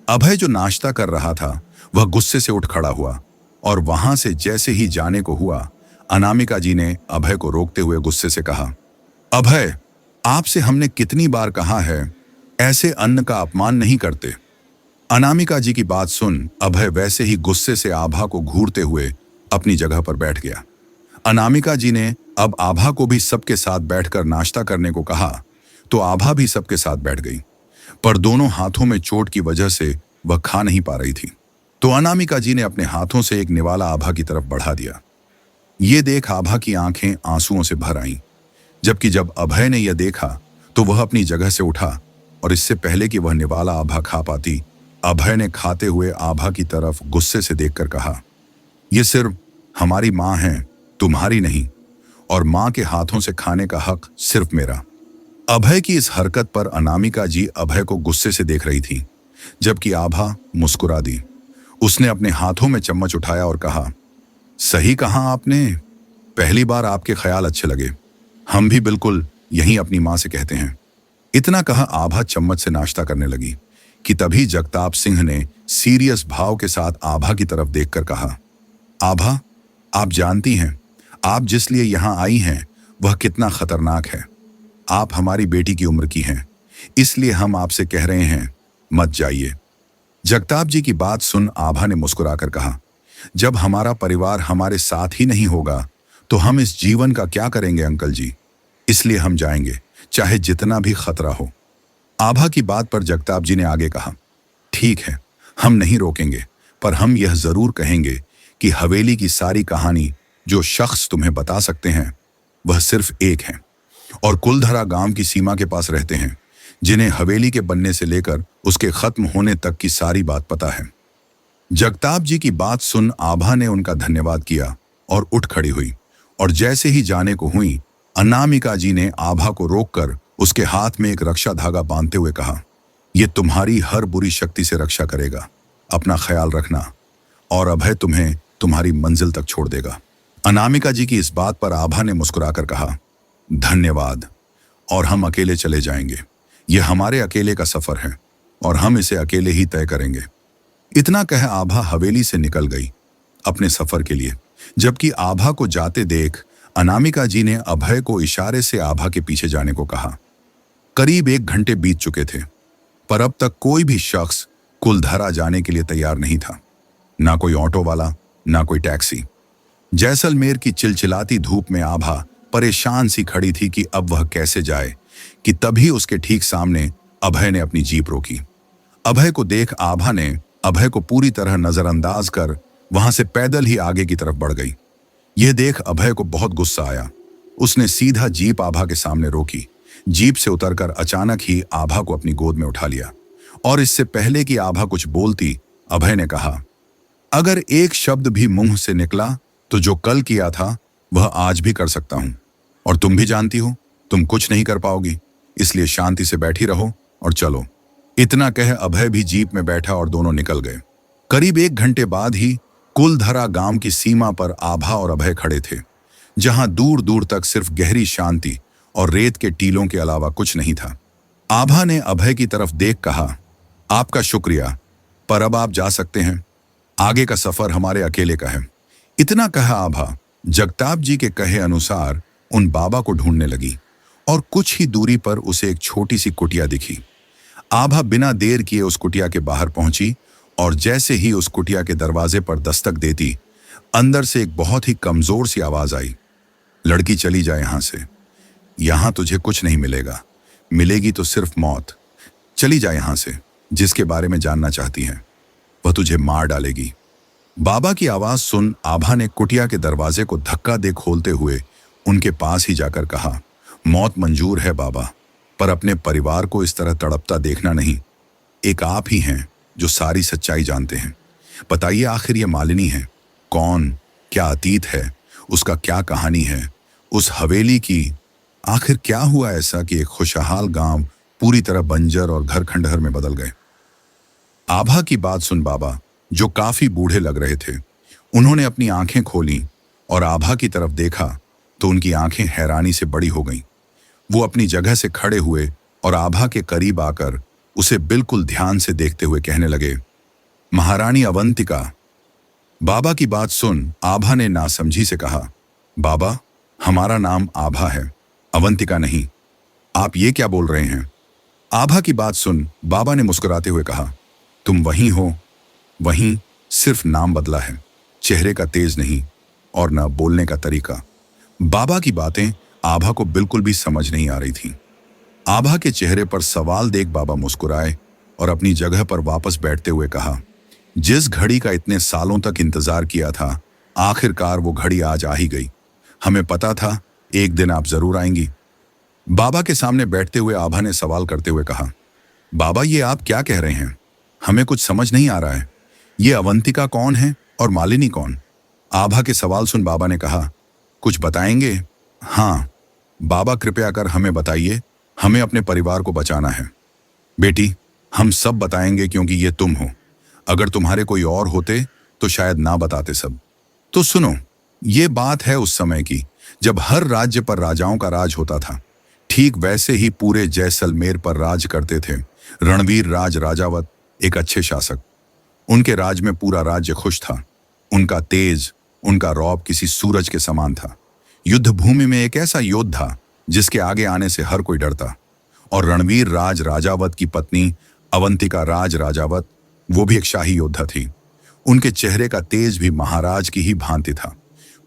अभय जो नाश्ता कर रहा था वह गुस्से से उठ खड़ा हुआ और वहां से जैसे ही जाने को हुआ, अनामिका जी ने अभय को रोकते हुए गुस्से से कहा, अभय, आपसे हमने कितनी बार कहा है ऐसे अन्न का अपमान नहीं करते। अनामिका जी की बात सुन अभय वैसे ही गुस्से से आभा को घूरते हुए अपनी जगह पर बैठ गया। अनामिका जी ने अब आभा को भी सबके साथ बैठकर नाश्ता करने को कहा तो आभा भी सबके साथ बैठ गई, पर दोनों हाथों में चोट की वजह से वह खा नहीं पा रही थी। तो अनामिका जी ने अपने हाथों से एक निवाला आभा की तरफ बढ़ा दिया। ये देख आभा की आंखें आंसुओं से भर आईं, जबकि जब अभय ने यह देखा तो वह अपनी जगह से उठा और इससे पहले कि वह निवाला आभा खा पाती, अभय ने खाते हुए आभा की तरफ गुस्से से देखकर कहा, यह सिर्फ हमारी माँ है, तुम्हारी नहीं, और माँ के हाथों से खाने का हक सिर्फ मेरा। अभय की इस हरकत पर अनामिका जी अभय को गुस्से से देख रही थी, जबकि आभा मुस्कुरा दी। उसने अपने हाथों में चम्मच उठाया और कहा, सही कहा आपने, पहली बार आपके ख्याल अच्छे लगे। हम भी बिल्कुल यही अपनी माँ से कहते हैं। इतना कहा आभा चम्मच से नाश्ता करने लगी कि तभी जगताप सिंह ने सीरियस भाव के साथ आभा की तरफ देखकर कहा, आभा, आप जानती हैं आप जिस लिए यहाँ आई हैं वह कितना खतरनाक है। आप हमारी बेटी की उम्र की हैं, इसलिए हम आपसे कह रहे हैं मत जाइए। जगताप जी की बात सुन आभा ने मुस्कुराकर कहा, जब हमारा परिवार हमारे साथ ही नहीं होगा तो हम इस जीवन का क्या करेंगे अंकल जी, इसलिए हम जाएंगे चाहे जितना भी खतरा हो। आभा की बात पर जगताप जी ने आगे कहा, ठीक है, हम नहीं रोकेंगे, पर हम यह जरूर कहेंगे कि हवेली की सारी कहानी जो शख्स तुम्हें बता सकते हैं वह सिर्फ एक है और कुलधरा गांव की सीमा के पास रहते हैं, जिन्हें हवेली के बनने से लेकर उसके खत्म होने तक की सारी बात पता है। जगताप जी की बात सुन आभा ने उनका धन्यवाद किया और उठ खड़ी हुई, और जैसे ही जाने को हुई अनामिका जी ने आभा को रोककर उसके हाथ में एक रक्षा धागा बांधते हुए कहा, यह तुम्हारी हर बुरी शक्ति से रक्षा करेगा, अपना ख्याल रखना, और अभय तुम्हें तुम्हारी मंजिल तक छोड़ देगा। अनामिका जी की इस बात पर आभा ने मुस्कुराकर कहा, धन्यवाद, और हम अकेले चले जाएंगे। यह हमारे अकेले का सफर है और हम इसे अकेले ही तय करेंगे। इतना कह आभा हवेली से निकल गई अपने सफर के लिए, जबकि आभा को जाते देख अनामिका जी ने अभय को इशारे से आभा के पीछे जाने को कहा। करीब 1 घंटे बीत चुके थे, पर अब तक कोई भी शख्स कुलधरा जाने के लिए तैयार नहीं था। ना कोई ऑटो वाला, ना कोई टैक्सी। जैसलमेर की चिलचिलाती धूप में आभा परेशान सी खड़ी थी कि अब वह कैसे जाए, कि तभी उसके ठीक सामने अभय ने अपनी जीप रोकी। अभय को देख आभा ने अभय को पूरी तरह नजरअंदाज कर वहां से पैदल ही आगे की तरफ बढ़ गई। यह देख अभय को बहुत गुस्सा आया। उसने सीधा जीप आभा के सामने रोकी। जीप से उतरकर अचानक ही आभा को अपनी गोद में उठा लिया, और इससे पहले कि आभा कुछ बोलती अभय ने कहा, अगर एक शब्द भी मुंह से निकला तो जो कल किया था वह आज भी कर सकता हूं, और तुम भी जानती हो तुम कुछ नहीं कर पाओगी, इसलिए शांति से बैठी रहो और चलो। इतना कह अभय भी जीप में बैठा और दोनों निकल गए। करीब 1 घंटे बाद ही कुलधरा गांव की सीमा पर आभा और अभय खड़े थे, जहां दूर दूर तक सिर्फ गहरी शांति और रेत के टीलों के अलावा कुछ नहीं था। आभा ने अभय की तरफ देख कहा, आपका शुक्रिया, पर अब आप जा सकते हैं, आगे का सफर हमारे अकेले का है। इतना कहा आभा जगताप जी के कहे अनुसार उन बाबा को ढूंढने लगी, और कुछ ही दूरी पर उसे एक छोटी सी कुटिया दिखी। आभा बिना देर किए उस कुटिया के बाहर पहुंची, और जैसे ही उस कुटिया के दरवाजे पर दस्तक देती, अंदर से एक बहुत ही कमजोर सी आवाज आई, लड़की चली जाए यहां से, यहां तुझे कुछ नहीं मिलेगा, मिलेगी तो सिर्फ मौत। चली जाए यहां से, जिसके बारे में जानना चाहती है वह तुझे मार डालेगी। बाबा की आवाज सुन आभा ने कुटिया के दरवाजे को धक्का दे खोलते हुए उनके पास ही जाकर कहा, मौत मंजूर है बाबा, पर अपने परिवार को इस तरह तड़पता देखना नहीं। एक आप ही हैं जो सारी सच्चाई जानते हैं। बताइए आखिर ये मालिनी है कौन, क्या अतीत है उसका, क्या कहानी है उस हवेली की, आखिर क्या हुआ ऐसा कि एक खुशहाल गांव पूरी तरह बंजर और घर खंडहर में बदल गए। आभा की बात सुन बाबा, जो काफी बूढ़े लग रहे थे, उन्होंने अपनी आंखें खोली और आभा की तरफ देखा तो उनकी आंखें हैरानी से बड़ी हो गईं। वो अपनी जगह से खड़े हुए और आभा के करीब आकर उसे बिल्कुल ध्यान से देखते हुए कहने लगे, महारानी अवंतिका। बाबा की बात सुन आभा ने नासमझी से कहा, बाबा, हमारा नाम आभा है, अवंतिका नहीं। आप ये क्या बोल रहे हैं? आभा की बात सुन बाबा ने मुस्कुराते हुए कहा, तुम वहीं हो, वहीं, सिर्फ नाम बदला है, चेहरे का तेज नहीं और न बोलने का तरीका। बाबा की बातें आभा को बिल्कुल भी समझ नहीं आ रही थी। आभा के चेहरे पर सवाल देख बाबा मुस्कुराए और अपनी जगह पर वापस बैठते हुए कहा, जिस घड़ी का इतने सालों तक इंतजार किया था, आखिरकार वो घड़ी आज आ ही गई। हमें पता था एक दिन आप जरूर आएंगी। बाबा के सामने बैठते हुए आभा ने सवाल करते हुए कहा, बाबा ये आप क्या कह रहे हैं? हमें कुछ समझ नहीं आ रहा है। ये अवंतिका कौन है और मालिनी कौन? आभा के सवाल सुन बाबा ने कहा, कुछ बताएंगे? हाँ बाबा, कृपया कर हमें बताइए, हमें अपने परिवार को बचाना है। बेटी, हम सब बताएंगे क्योंकि ये तुम हो। अगर तुम्हारे कोई और होते तो शायद ना बताते सब। तो सुनो, ये बात है उस समय की जब हर राज्य पर राजाओं का राज होता था। ठीक वैसे ही पूरे जैसलमेर पर राज करते थे रणवीर राज राजावत, एक अच्छे शासक। उनके राज में पूरा राज्य खुश था। उनका तेज, उनका रौब किसी सूरज के समान था। युद्ध भूमि में एक ऐसा योद्धा जिसके आगे आने से हर कोई डरता। और रणवीर राज राजावत की पत्नी अवंतिका राज राजावत, वो भी एक शाही योद्धा थी। उनके चेहरे का तेज भी महाराज की ही भांति था।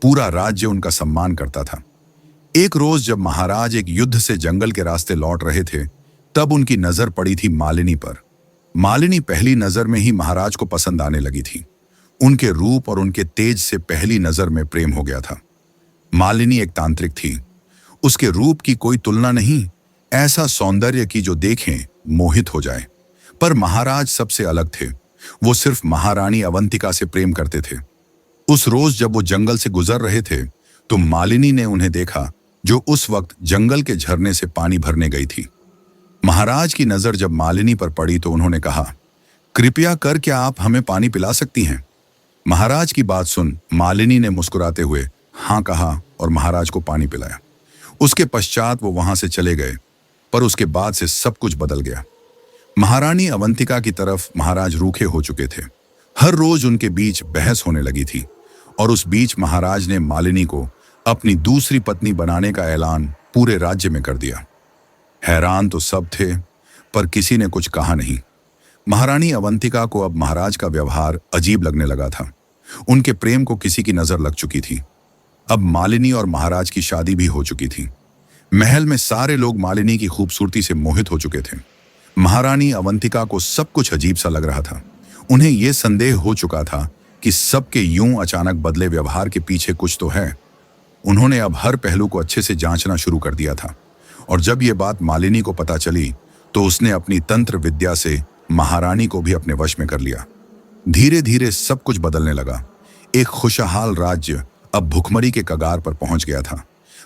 पूरा राज्य उनका सम्मान करता था। एक रोज जब महाराज एक युद्ध से जंगल के रास्ते लौट रहे थे, तब उनकी नजर पड़ी थी मालिनी पर। मालिनी पहली नजर में ही महाराज को पसंद आने लगी थी। उनके रूप और उनके तेज से पहली नजर में प्रेम हो गया था। मालिनी एक तांत्रिक थी। उसके रूप की कोई तुलना नहीं, ऐसा सौंदर्य की जो देखें मोहित हो जाए। पर महाराज सबसे अलग थे। वो सिर्फ महारानी अवंतिका से प्रेम करते थे। उस रोज जब वो जंगल से गुजर रहे थे तो मालिनी ने उन्हें देखा, जो उस वक्त जंगल के झरने से पानी भरने गई थी। महाराज की नजर जब मालिनी पर पड़ी तो उन्होंने कहा, कृपया कर क्या आप हमें पानी पिला सकती हैं? महाराज की बात सुन मालिनी ने मुस्कुराते हुए हाँ कहा और महाराज को पानी पिलाया। उसके पश्चात वो वहां से चले गए। पर उसके बाद से सब कुछ बदल गया। महारानी अवंतिका की तरफ महाराज रूखे हो चुके थे। हर रोज उनके बीच बहस होने लगी थी और उस बीच महाराज ने मालिनी को अपनी दूसरी पत्नी बनाने का ऐलान पूरे राज्य में कर दिया। हैरान तो सब थे, पर किसी ने कुछ कहा नहीं। महारानी अवंतिका को अब महाराज का व्यवहार अजीब लगने लगा था। उनके प्रेम को किसी की नजर लग चुकी थी। अब मालिनी और महाराज की शादी भी हो चुकी थी। महल में सारे लोग मालिनी की खूबसूरती से मोहित हो चुके थे। महारानी अवंतिका को सब कुछ अजीब सा लग रहा था। उन्हें यह संदेह हो चुका था कि सबके यूं अचानक बदले व्यवहार के पीछे कुछ तो है। उन्होंने अब हर पहलू को अच्छे से जांचना शुरू कर दिया था। और जब यह बात मालिनी को पता चली तो उसने अपनी तंत्र विद्या से महारानी को भी अपने वश में कर लिया। धीरे धीरे सब कुछ बदलने लगा। एक खुशहाल राज्य अब भुखमरी के कगार पर पहुंच गया था।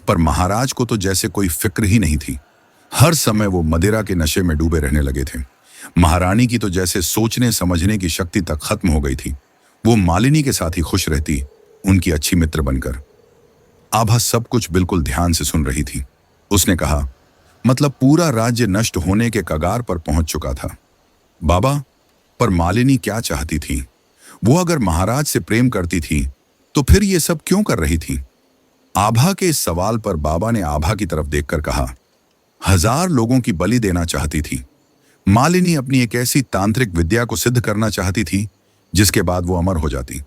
पर महाराज को तो जैसे कोई फिक्र ही नहीं थी। हर समय वो मदिरा के नशे में डूबे रहने लगे थे। महारानी की तो जैसे सोचने समझने की शक्ति तक खत्म हो गई थी। वो मालिनी के साथ ही खुश रहती, उनकी अच्छी मित्र बनकर। आभा सब कुछ बिल्कुल ध्यान से सुन रही थी। उसने कहा, मतलब पूरा राज्य नष्ट होने के कगार पर पहुंच चुका था। बाबा, पर मालिनी क्या चाहती थी? वो अगर महाराज से प्रेम करती थी तो फिर ये सब क्यों कर रही थी? आभा के इस सवाल पर बाबा ने आभा की तरफ देखकर कहा, 1000 लोगों की बलि देना चाहती थी। मालिनी अपनी एक ऐसी तांत्रिक विद्या को सिद्ध करना चाहती थी जिसके बाद वो अमर हो जाती।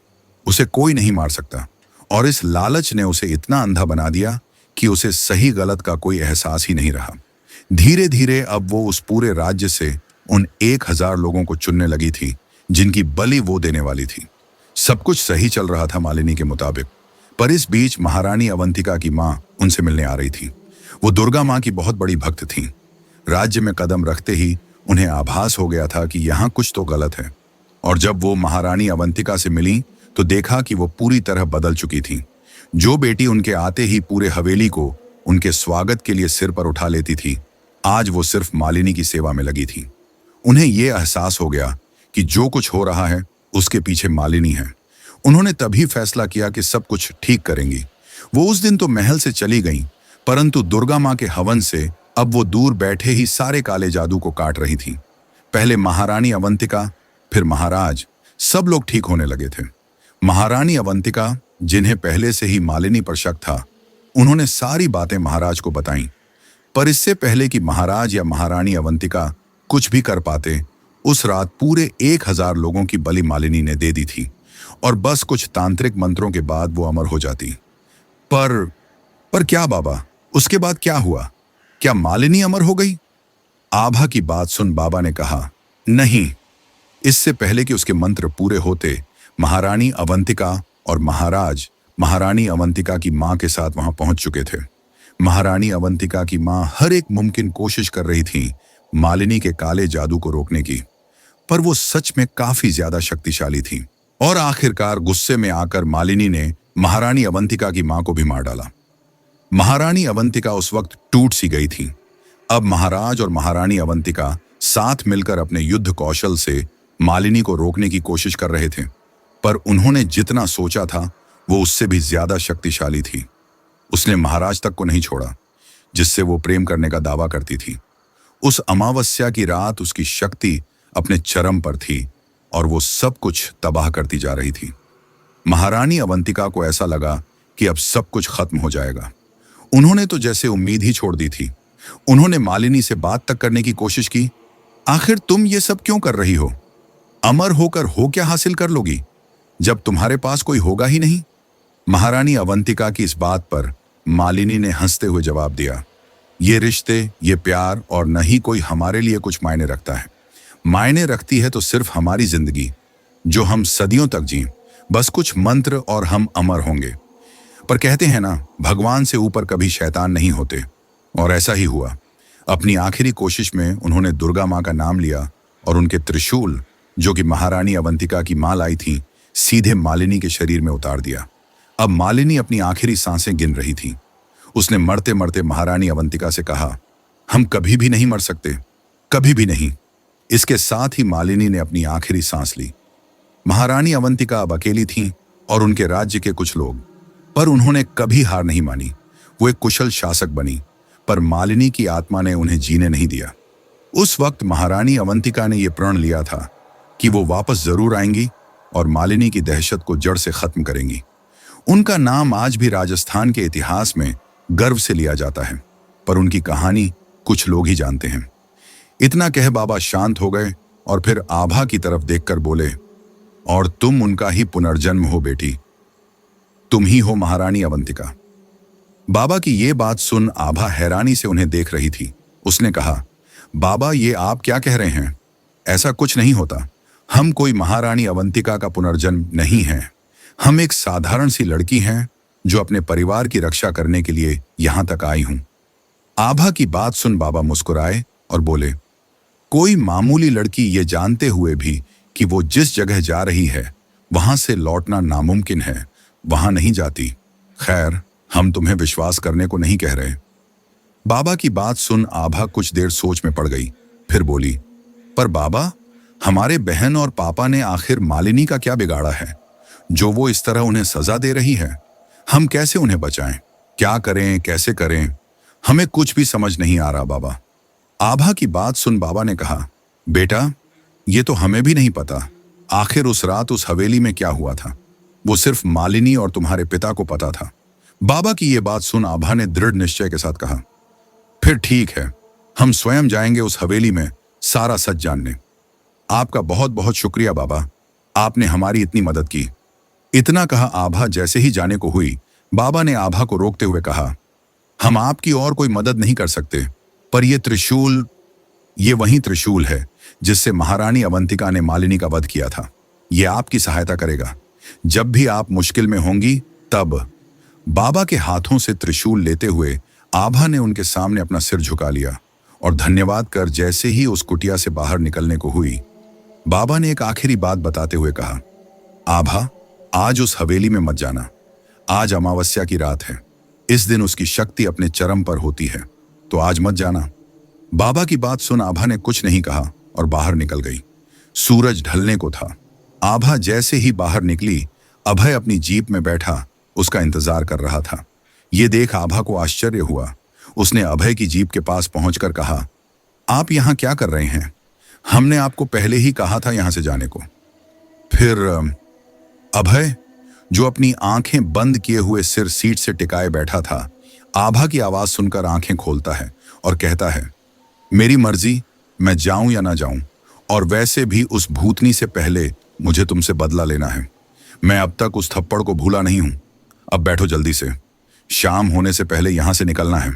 उसे कोई नहीं मार सकता। और इस लालच ने उसे इतना अंधा बना दिया कि उसे सही गलत का कोई एहसास ही नहीं रहा। धीरे धीरे अब वो उस पूरे राज्य से उन 1000 लोगों को चुनने लगी थी जिनकी बलि वो देने वाली थी। सब कुछ सही चल रहा था मालिनी के मुताबिक। पर इस बीच महारानी अवंतिका की मां उनसे मिलने आ रही थी। वो दुर्गा मां की बहुत बड़ी भक्त थी। राज्य में कदम रखते ही उन्हें आभास हो गया था कि यहाँ कुछ तो गलत है। और जब वो महारानी अवंतिका से मिली तो देखा कि वो पूरी तरह बदल चुकी थी। जो बेटी उनके आते ही पूरे हवेली को उनके स्वागत के लिए सिर पर उठा लेती थी, आज वो सिर्फ मालिनी की सेवा में लगी थी। उन्हें यह एहसास हो गया कि जो कुछ हो रहा है उसके पीछे मालिनी है। उन्होंने तभी फैसला किया कि सब कुछ ठीक करेंगी। वो उस दिन तो महल से चली गईं, परंतु दुर्गा मां के हवन से अब वो दूर बैठे ही सारे काले जादू को काट रही थी। पहले महारानी अवंतिका, फिर महाराज, सब लोग ठीक होने लगे थे। महारानी अवंतिका, जिन्हें पहले से ही मालिनी पर शक था, उन्होंने सारी बातें महाराज को बताईं। पर इससे पहले कि महाराज या महारानी अवंतिका कुछ भी कर पाते, उस रात पूरे 1000 लोगों की बलि मालिनी ने दे दी थी और बस कुछ तांत्रिक मंत्रों के बाद वो अमर हो जाती। पर पर क्या बाबा, उसके बाद क्या हुआ? क्या मालिनी अमर हो गई? आभा की बात सुन बाबा ने कहा, नहीं, इससे पहले कि उसके मंत्र पूरे होते, महारानी अवंतिका और महाराज महारानी अवंतिका की मां के साथ वहां पहुंच चुके थे। महारानी अवंतिका की मां हर एक मुमकिन कोशिश कर रही थी मालिनी के काले जादू को रोकने की, पर वो सच में काफी ज्यादा शक्तिशाली थी और आखिरकार गुस्से में आकर मालिनी ने महारानी अवंतिका की मां को भी मार डाला। महारानी अवंतिका उस वक्त टूट सी गई थी। अब महाराज और महारानी अवंतिका साथ मिलकर अपने युद्ध कौशल से मालिनी को रोकने की कोशिश कर रहे थे, पर उन्होंने जितना सोचा था वो उससे भी ज्यादा शक्तिशाली थी। उसने महाराज तक को नहीं छोड़ा, जिससे वो प्रेम करने का दावा करती थी। उस अमावस्या की रात उसकी शक्ति अपने चरम पर थी और वो सब कुछ तबाह करती जा रही थी। महारानी अवंतिका को ऐसा लगा कि अब सब कुछ खत्म हो जाएगा। उन्होंने तो जैसे उम्मीद ही छोड़ दी थी। उन्होंने मालिनी से बात तक करने की कोशिश की। आखिर तुम ये सब क्यों कर रही हो? अमर होकर हो क्या हासिल कर लोगी जब तुम्हारे पास कोई होगा ही नहीं? महारानी अवंतिका की इस बात पर मालिनी ने हंसते हुए जवाब दिया, ये रिश्ते, ये प्यार और न ही कोई हमारे लिए कुछ मायने रखता है। मायने रखती है तो सिर्फ हमारी जिंदगी, जो हम सदियों तक जी। बस कुछ मंत्र और हम अमर होंगे। पर कहते हैं ना, भगवान से ऊपर कभी शैतान नहीं होते, और ऐसा ही हुआ। अपनी आखिरी कोशिश में उन्होंने दुर्गा माँ का नाम लिया और उनके त्रिशूल, जो कि महारानी अवंतिका की मां लाई थी, सीधे मालिनी के शरीर में उतार दिया। अब मालिनी अपनी आखिरी सांसें गिन रही थी। उसने मरते मरते महारानी अवंतिका से कहा, हम कभी भी नहीं मर सकते, कभी भी नहीं। इसके साथ ही मालिनी ने अपनी आखिरी सांस ली। महारानी अवंतिका अब अकेली थीं और उनके राज्य के कुछ लोग, पर उन्होंने कभी हार नहीं मानी। वो एक कुशल शासक बनी, पर मालिनी की आत्मा ने उन्हें जीने नहीं दिया। उस वक्त महारानी अवंतिका ने यह प्रण लिया था कि वो वापस जरूर आएंगी और मालिनी की दहशत को जड़ से खत्म करेंगी। उनका नाम आज भी राजस्थान के इतिहास में गर्व से लिया जाता है, पर उनकी कहानी कुछ लोग ही जानते हैं। इतना कह बाबा शांत हो गए और फिर आभा की तरफ देखकर बोले, और तुम उनका ही पुनर्जन्म हो बेटी, तुम ही हो महारानी अवंतिका। बाबा की ये बात सुन आभा हैरानी से उन्हें देख रही थी। उसने कहा, बाबा ये आप क्या कह रहे हैं? ऐसा कुछ नहीं होता। हम कोई महारानी अवंतिका का पुनर्जन्म नहीं हैं। हम एक साधारण सी लड़की हैं जो अपने परिवार की रक्षा करने के लिए यहां तक आई हूं। आभा की बात सुन बाबा मुस्कुराए और बोले, कोई मामूली लड़की ये जानते हुए भी कि वो जिस जगह जा रही है वहां से लौटना नामुमकिन है, वहां नहीं जाती। खैर, हम तुम्हें विश्वास करने को नहीं कह रहे। बाबा की बात सुन आभा कुछ देर सोच में पड़ गई, फिर बोली, पर बाबा, हमारे बहन और पापा ने आखिर मालिनी का क्या बिगाड़ा है जो वो इस तरह उन्हें सजा दे रही है? हम कैसे उन्हें बचाएं? क्या करें, कैसे करें? हमें कुछ भी समझ नहीं आ रहा बाबा। आभा की बात सुन बाबा ने कहा, बेटा, ये तो हमें भी नहीं पता। आखिर उस रात उस हवेली में क्या हुआ था, वो सिर्फ मालिनी और तुम्हारे पिता को पता था। बाबा की ये बात सुन आभा ने दृढ़ निश्चय के साथ कहा, फिर ठीक है, हम स्वयं जाएंगे उस हवेली में सारा सच जानने। आपका बहुत बहुत शुक्रिया बाबा, आपने हमारी इतनी मदद की। इतना कहा आभा जैसे ही जाने को हुई, बाबा ने आभा को रोकते हुए कहा, हम आपकी और कोई मदद नहीं कर सकते, पर ये त्रिशूल, ये वही त्रिशूल है जिससे महारानी अवंतिका ने मालिनी का वध किया था। ये आपकी सहायता करेगा। जब भी आप मुश्किल में होंगी तब। बाबा के हाथों से त्रिशूल लेते हुए आभा ने उनके सामने अपना सिर झुका लिया और धन्यवाद कर जैसे ही उस कुटिया से बाहर निकलने को हुई, बाबा ने एक आखिरी बात बताते हुए कहा, आभा, आज उस हवेली में मत जाना। आज अमावस्या की रात है। इस दिन उसकी शक्ति अपने चरम पर होती है, तो आज मत जाना। बाबा की बात सुन आभा ने कुछ नहीं कहा और बाहर निकल गई। सूरज ढलने को था। आभा जैसे ही बाहर निकली, अभय अपनी जीप में बैठा उसका इंतजार कर रहा था। ये देख आभा को आश्चर्य हुआ। उसने अभय की जीप के पास पहुंचकर कहा, आप यहां क्या कर रहे हैं? हमने आपको पहले ही कहा था यहां से जाने को। फिर अभय, जो अपनी आंखें बंद किए हुए सिर सीट से टिकाए बैठा था, आभा की आवाज सुनकर आंखें खोलता है और कहता है, मेरी मर्जी, मैं जाऊं या ना जाऊं, और वैसे भी उस भूतनी से पहले मुझे तुमसे बदला लेना है। मैं अब तक उस थप्पड़ को भूला नहीं हूं। अब बैठो जल्दी से, शाम होने से पहले यहां से निकलना है।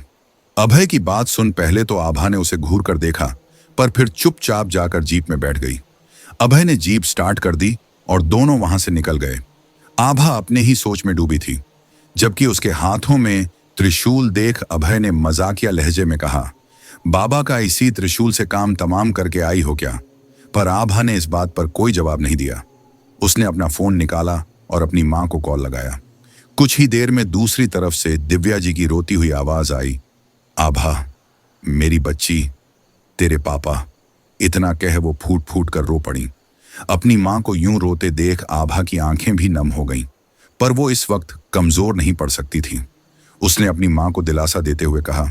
अभय की बात सुन पहले तो आभा ने उसे घूर कर देखा, पर फिर चुपचाप जाकर जीप में बैठ गई। अभय ने जीप स्टार्ट कर दी और दोनों वहां से निकल गए। आभा अपने ही सोच में डूबी थी, जबकि उसके हाथों में त्रिशूल देख अभय ने मजाकिया लहजे में कहा, बाबा का इसी त्रिशूल से काम तमाम करके आई हो क्या? पर आभा ने इस बात पर कोई जवाब नहीं दिया। उसने अपना फोन निकाला और अपनी मां को कॉल लगाया। कुछ ही देर में दूसरी तरफ से दिव्या जी की रोती हुई आवाज आई, आभा, मेरी बच्ची, तेरे पापा। इतना कह वो फूट फूट कर रो पड़ी। अपनी मां को यूं रोते देख आभा की आंखें भी नम हो गईं, पर वो इस वक्त कमजोर नहीं पड़ सकती थी। उसने अपनी मां को दिलासा देते हुए कहा,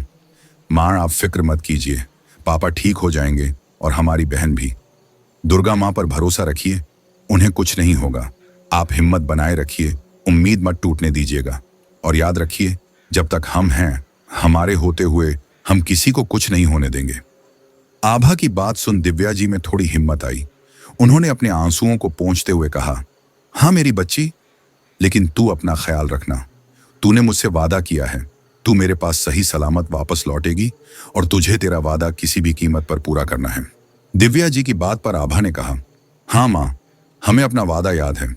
मां, आप फिक्र मत कीजिए, पापा ठीक हो जाएंगे और हमारी बहन भी। दुर्गा मां पर भरोसा रखिए, उन्हें कुछ नहीं होगा। आप हिम्मत बनाए रखिए, उम्मीद मत टूटने दीजिएगा, और याद रखिए, जब तक हम हैं, हमारे होते हुए हम किसी को कुछ नहीं होने देंगे। आभा की बात सुन दिव्या जी में थोड़ी हिम्मत आई। उन्होंने अपने आंसुओं को पोंछते हुए कहा, हाँ मेरी बच्ची, लेकिन तू अपना ख्याल रखना। तूने मुझसे वादा किया है, तू मेरे पास सही सलामत वापस लौटेगी, और तुझे तेरा वादा किसी भी कीमत पर पूरा करना है। दिव्या जी की बात पर आभा ने कहा, हाँ मां, हमें अपना वादा याद है।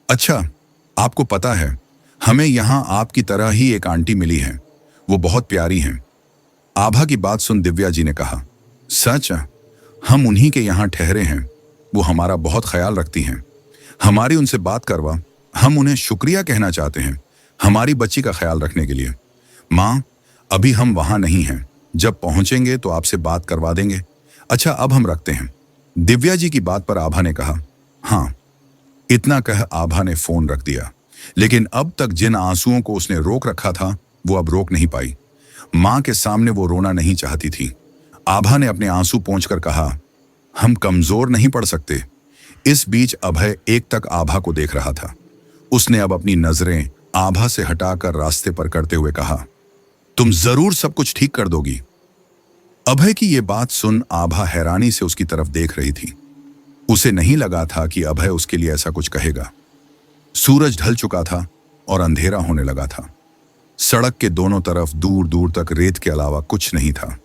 अच्छा, आपको पता है, हमें यहां आपकी तरह ही एक आंटी मिली है, वो बहुत प्यारी हैं। आभा की बात सुन दिव्या जी ने कहा, सच? हम उन्हीं के यहां ठहरे हैं, वो हमारा बहुत ख्याल रखती हैं। हमारी उनसे बात करवा, हम उन्हें शुक्रिया कहना चाहते हैं हमारी बच्ची का ख्याल रखने के लिए। मां, अभी हम वहां नहीं हैं, जब पहुंचेंगे तो आपसे बात करवा देंगे। अच्छा, अब हम रखते हैं। दिव्या जी की बात पर आभा ने कहा, हाँ। इतना कह आभा ने फोन रख दिया, लेकिन अब तक जिन आंसुओं को उसने रोक रखा था वो अब रोक नहीं पाई। मां के सामने वो रोना नहीं चाहती थी। आभा ने अपने आंसू पोंछकर कहा, हम कमजोर नहीं पड़ सकते। इस बीच अभय एक तक आभा को देख रहा था। उसने अब अपनी नजरें आभा से हटाकर रास्ते पर करते हुए कहा, तुम जरूर सब कुछ ठीक कर दोगी। अभय की ये बात सुन आभा हैरानी से उसकी तरफ देख रही थी। उसे नहीं लगा था कि अभय उसके लिए ऐसा कुछ कहेगा। सूरज ढल चुका था और अंधेरा होने लगा था। सड़क के दोनों तरफ दूर दूर तक रेत के अलावा कुछ नहीं था।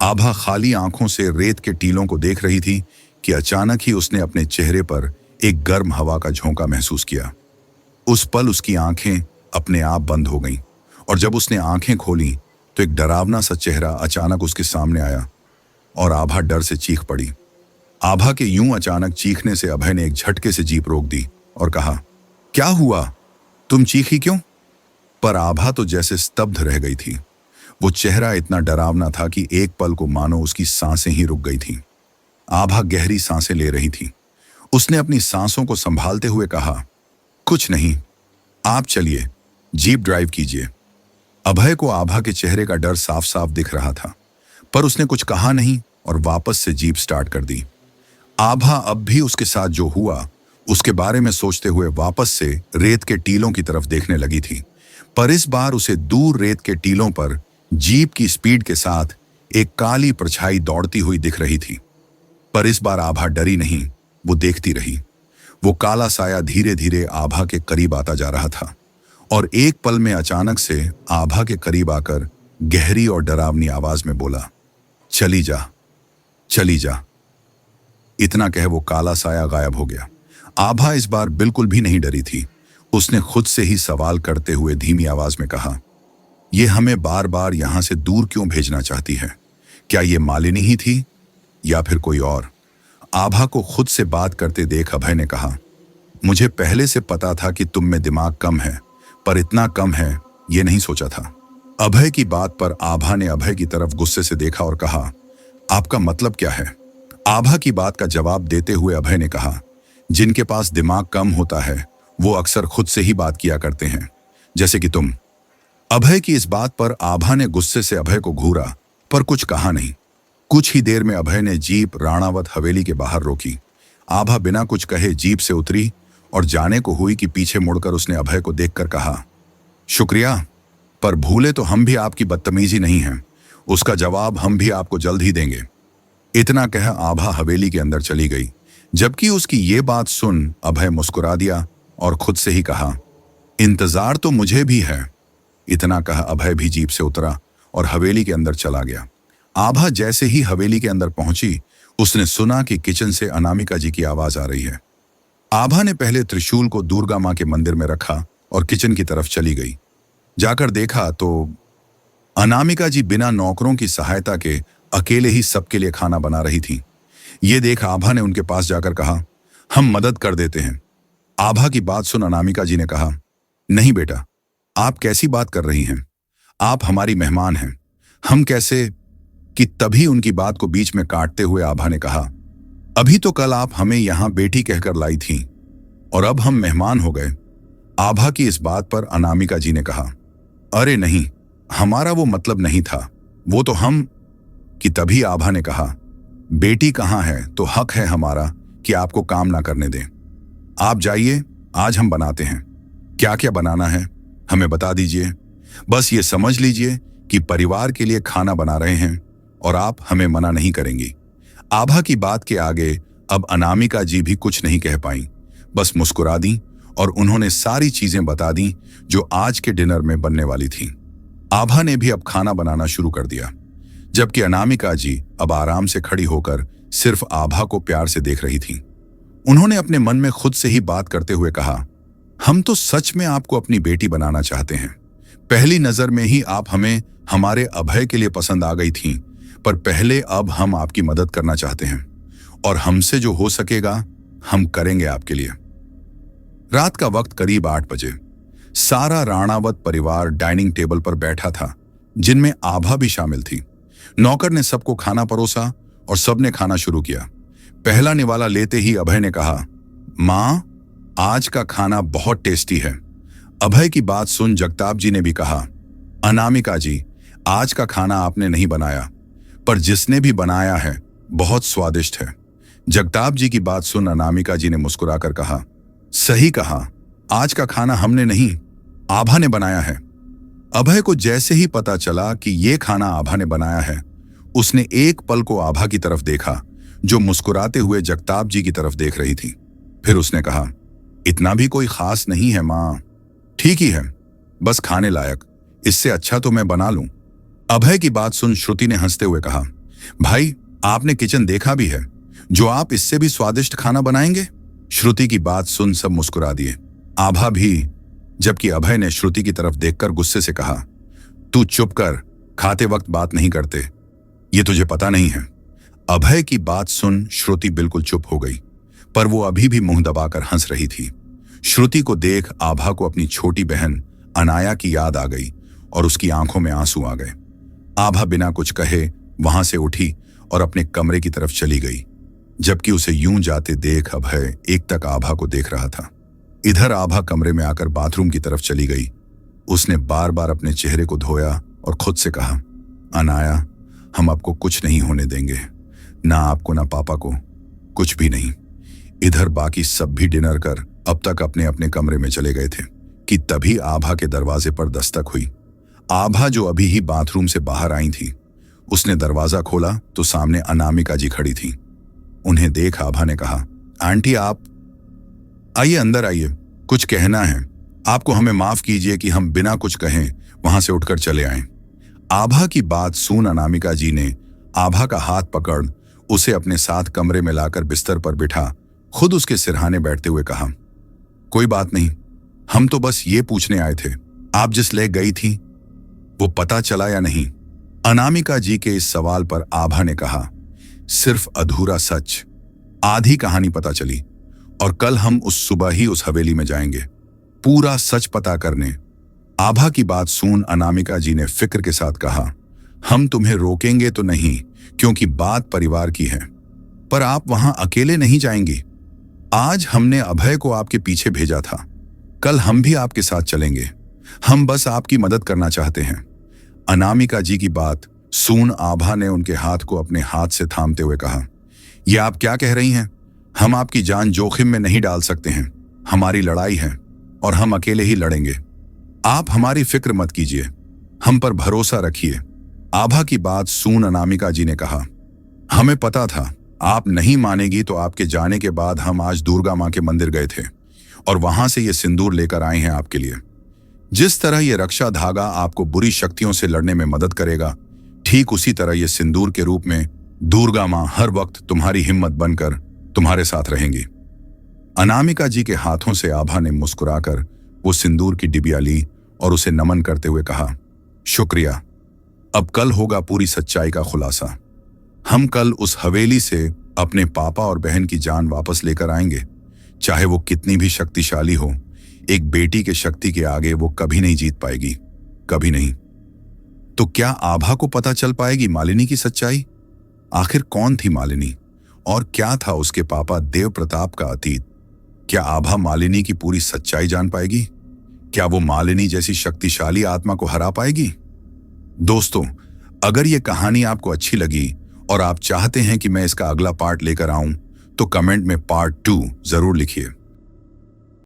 आभा खाली आंखों से रेत के टीलों को देख रही थी कि अचानक ही उसने अपने चेहरे पर एक गर्म हवा का झोंका महसूस किया। उस पल उसकी आंखें अपने आप बंद हो गईं, और जब उसने आंखें खोली तो एक डरावना सा चेहरा अचानक उसके सामने आया और आभा डर से चीख पड़ी। आभा के यूं अचानक चीखने से अभय ने एक झटके से जीप रोक दी और कहा, क्या हुआ? तुम चीखी क्यों? पर आभा तो जैसे स्तब्ध रह गई थी। वो चेहरा इतना डरावना था कि एक पल को मानो उसकी सांसें ही रुक गई थीं। आभा गहरी सांसें ले रही थी। उसने अपनी सांसों को संभालते हुए कहा, कुछ नहीं, आप चलिए, जीप ड्राइव कीजिए। अभय को आभा के चेहरे का डर साफ साफ दिख रहा था, पर उसने कुछ कहा नहीं और वापस से जीप स्टार्ट कर दी। आभा अब भी उसके साथ जो हुआ उसके बारे में सोचते हुए वापस से रेत के टीलों की तरफ देखने लगी थी, पर इस बार उसे दूर रेत के टीलों पर जीप की स्पीड के साथ एक काली परछाई दौड़ती हुई दिख रही थी। पर इस बार आभा डरी नहीं, वो देखती रही। वो काला साया धीरे धीरे आभा के करीब आता जा रहा था, और एक पल में अचानक से आभा के करीब आकर गहरी और डरावनी आवाज में बोला, चली जा, चली जा। इतना कह वो काला साया गायब हो गया। आभा इस बार बिल्कुल भी नहीं डरी थी। उसने खुद से ही सवाल करते हुए धीमी आवाज में कहा, ये हमें बार बार यहां से दूर क्यों भेजना चाहती है? क्या ये मालिनी ही थी या फिर कोई और? आभा को खुद से बात करते देख अभय ने कहा, मुझे पहले से पता था कि तुम में दिमाग कम है, पर इतना कम है ये नहीं सोचा था। अभय की बात पर आभा ने अभय की तरफ गुस्से से देखा और कहा, आपका मतलब क्या है? आभा की बात का जवाब देते हुए अभय ने कहा, जिनके पास दिमाग कम होता है वो अक्सर खुद से ही बात किया करते हैं, जैसे कि तुम। अभय की इस बात पर आभा ने गुस्से से अभय को घूरा, पर कुछ कहा नहीं। कुछ ही देर में अभय ने जीप राणावत हवेली के बाहर रोकी। आभा बिना कुछ कहे जीप से उतरी और जाने को हुई कि पीछे मुड़कर उसने अभय को देखकर कहा, शुक्रिया, पर भूले तो हम भी आपकी बदतमीजी नहीं है, उसका जवाब हम भी आपको जल्द ही देंगे। इतना कह आभा हवेली के अंदर चली गई। जबकि उसकी ये बात सुन अभय मुस्कुरा दिया और खुद से ही कहा, इंतजार तो मुझे भी है। इतना कह अभय भी जीप से उतरा और हवेली के अंदर चला गया। आभा जैसे ही हवेली के अंदर पहुंची, उसने सुना कि किचन से अनामिका जी की आवाज आ रही है। आभा ने पहले त्रिशूल को दुर्गा मां के मंदिर में रखा और किचन की तरफ चली गई। जाकर देखा तो अनामिका जी बिना नौकरों की सहायता के अकेले ही सबके लिए खाना बना रही थी। ये देख आभा ने उनके पास जाकर कहा, हम मदद कर देते हैं। आभा की बात सुन अनामिका जी ने कहा, नहीं बेटा, आप कैसी बात कर रही हैं? आप हमारी मेहमान हैं, हम कैसे? कि तभी उनकी बात को बीच में काटते हुए आभा ने कहा, अभी तो कल आप हमें यहां बेटी कहकर लाई थी और अब हम मेहमान हो गए। आभा की इस बात पर अनामिका जी ने कहा, अरे नहीं, हमारा वो मतलब नहीं था, वो तो हम। कि तभी आभा ने कहा, बेटी कहाँ है तो हक है हमारा कि आपको काम ना करने दें। आप जाइए, आज हम बनाते हैं। क्या क्या बनाना है हमें बता दीजिए, बस ये समझ लीजिए कि परिवार के लिए खाना बना रहे हैं और आप हमें मना नहीं करेंगी। आभा की बात के आगे अब अनामिका जी भी कुछ नहीं कह पाई, बस मुस्कुरा दी और उन्होंने सारी चीजें बता दी जो आज के डिनर में बनने वाली थी। आभा ने भी अब खाना बनाना शुरू कर दिया, जबकि अनामिका जी अब आराम से खड़ी होकर सिर्फ आभा को प्यार से देख रही थी। उन्होंने अपने मन में खुद से ही बात करते हुए कहा, हम तो सच में आपको अपनी बेटी बनाना चाहते हैं। पहली नजर में ही आप हमें हमारे अभय के लिए पसंद आ गई थी, पर पहले अब हम आपकी मदद करना चाहते हैं और हमसे जो हो सकेगा हम करेंगे आपके लिए। रात का वक्त करीब 8 बजे। सारा राणावत परिवार डाइनिंग टेबल पर बैठा था, जिनमें आभा भी शामिल थी। नौकर ने सबको खाना परोसा और सबने खाना शुरू किया। पहला निवाला लेते ही अभय ने कहा, मां, आज का खाना बहुत टेस्टी है। अभय की बात सुन जगताप जी ने भी कहा, अनामिका जी, आज का खाना आपने नहीं बनाया, पर जिसने भी बनाया है बहुत स्वादिष्ट है। जगताप जी की बात सुन अनामिका जी ने मुस्कुराकर कहा, सही कहा, आज का खाना हमने नहीं, आभा ने बनाया है। अभय को जैसे ही पता चला कि ये खाना आभा ने बनाया है, उसने एक पल को आभा की तरफ देखा, जो मुस्कुराते हुए जगताप जी की तरफ देख रही थी। फिर उसने कहा, इतना भी कोई खास नहीं है मां, ठीक ही है, बस खाने लायक, इससे अच्छा तो मैं बना लूं। अभय की बात सुन श्रुति ने हंसते हुए कहा, भाई, आपने किचन देखा भी है, जो आप इससे भी स्वादिष्ट खाना बनाएंगे? श्रुति की बात सुन सब मुस्कुरा दिए, आभा भी। जबकि अभय ने श्रुति की तरफ देखकर गुस्से से कहा, तू चुप कर, खाते वक्त बात नहीं करते, ये तुझे पता नहीं है। अभय की बात सुन श्रुति बिल्कुल चुप हो गई, पर वो अभी भी मुंह दबाकर हंस रही थी। श्रुति को देख आभा को अपनी छोटी बहन अनाया की याद आ गई और उसकी आंखों में आंसू आ गए। आभा बिना कुछ कहे वहां से उठी और अपने कमरे की तरफ चली गई। जबकि उसे यूं जाते देख अभय एक तक आभा को देख रहा था। इधर आभा कमरे में आकर बाथरूम की तरफ चली गई। उसने बार बार अपने चेहरे को धोया और खुद से कहा, अनाया, हम आपको कुछ नहीं होने देंगे, ना आपको ना पापा को, कुछ भी नहीं। इधर बाकी सब भी डिनर कर अब तक अपने अपने कमरे में चले गए थे कि तभी आभा के दरवाजे पर दस्तक हुई। आभा, जो अभी ही बाथरूम से बाहर आई थी, उसने दरवाजा खोला तो सामने अनामिका जी खड़ी थी। उन्हें देख आभा ने कहा, आंटी, आप आइए, अंदर आइए, कुछ कहना है आपको। हमें माफ कीजिए कि हम बिना कुछ कहें वहां से उठकर चले आए। आभा की बात सुन अनामिका जी ने आभा का हाथ पकड़ उसे अपने साथ कमरे में लाकर बिस्तर पर बिठा खुद उसके सिरहाने बैठते हुए कहा, कोई बात नहीं, हम तो बस ये पूछने आए थे, आप जिस ले गई थी वो पता चला या नहीं? अनामिका जी के इस सवाल पर आभा ने कहा, सिर्फ अधूरा सच, आधी कहानी पता चली और कल हम उस सुबह ही उस हवेली में जाएंगे पूरा सच पता करने। आभा की बात सुन अनामिका जी ने फिक्र के साथ कहा, हम तुम्हें रोकेंगे तो नहीं, क्योंकि बात परिवार की है, पर आप वहां अकेले नहीं जाएंगी। आज हमने अभय को आपके पीछे भेजा था, कल हम भी आपके साथ चलेंगे, हम बस आपकी मदद करना चाहते हैं। अनामिका जी की बात सुन आभा ने उनके हाथ को अपने हाथ से थामते हुए कहा, यह आप क्या कह रही हैं? हम आपकी जान जोखिम में नहीं डाल सकते हैं, हमारी लड़ाई है और हम अकेले ही लड़ेंगे। आप हमारी फिक्र मत कीजिए, हम पर भरोसा रखिए। आभा की बात सुन अनामिका जी ने कहा, हमें पता था आप नहीं मानेगी, तो आपके जाने के बाद हम आज दुर्गा माँ के मंदिर गए थे और वहां से ये सिंदूर लेकर आए हैं आपके लिए। जिस तरह ये रक्षा धागा आपको बुरी शक्तियों से लड़ने में मदद करेगा, ठीक उसी तरह ये सिंदूर के रूप में दुर्गा माँ हर वक्त तुम्हारी हिम्मत बनकर तुम्हारे साथ रहेंगी। अनामिका जी के हाथों से आभा ने मुस्कुराकर वो सिंदूर की डिबिया ली और उसे नमन करते हुए कहा, शुक्रिया। अब कल होगा पूरी सच्चाई का खुलासा। हम कल उस हवेली से अपने पापा और बहन की जान वापस लेकर आएंगे। चाहे वो कितनी भी शक्तिशाली हो, एक बेटी के शक्ति के आगे वो कभी नहीं जीत पाएगी, कभी नहीं। तो क्या आभा को पता चल पाएगी मालिनी की सच्चाई? आखिर कौन थी मालिनी और क्या था उसके पापा देव प्रताप का अतीत? क्या आभा मालिनी की पूरी सच्चाई जान पाएगी? क्या वो मालिनी जैसी शक्तिशाली आत्मा को हरा पाएगी? दोस्तों, अगर ये कहानी आपको अच्छी लगी और आप चाहते हैं कि मैं इसका अगला पार्ट लेकर आऊं, तो कमेंट में पार्ट 2 जरूर लिखिए।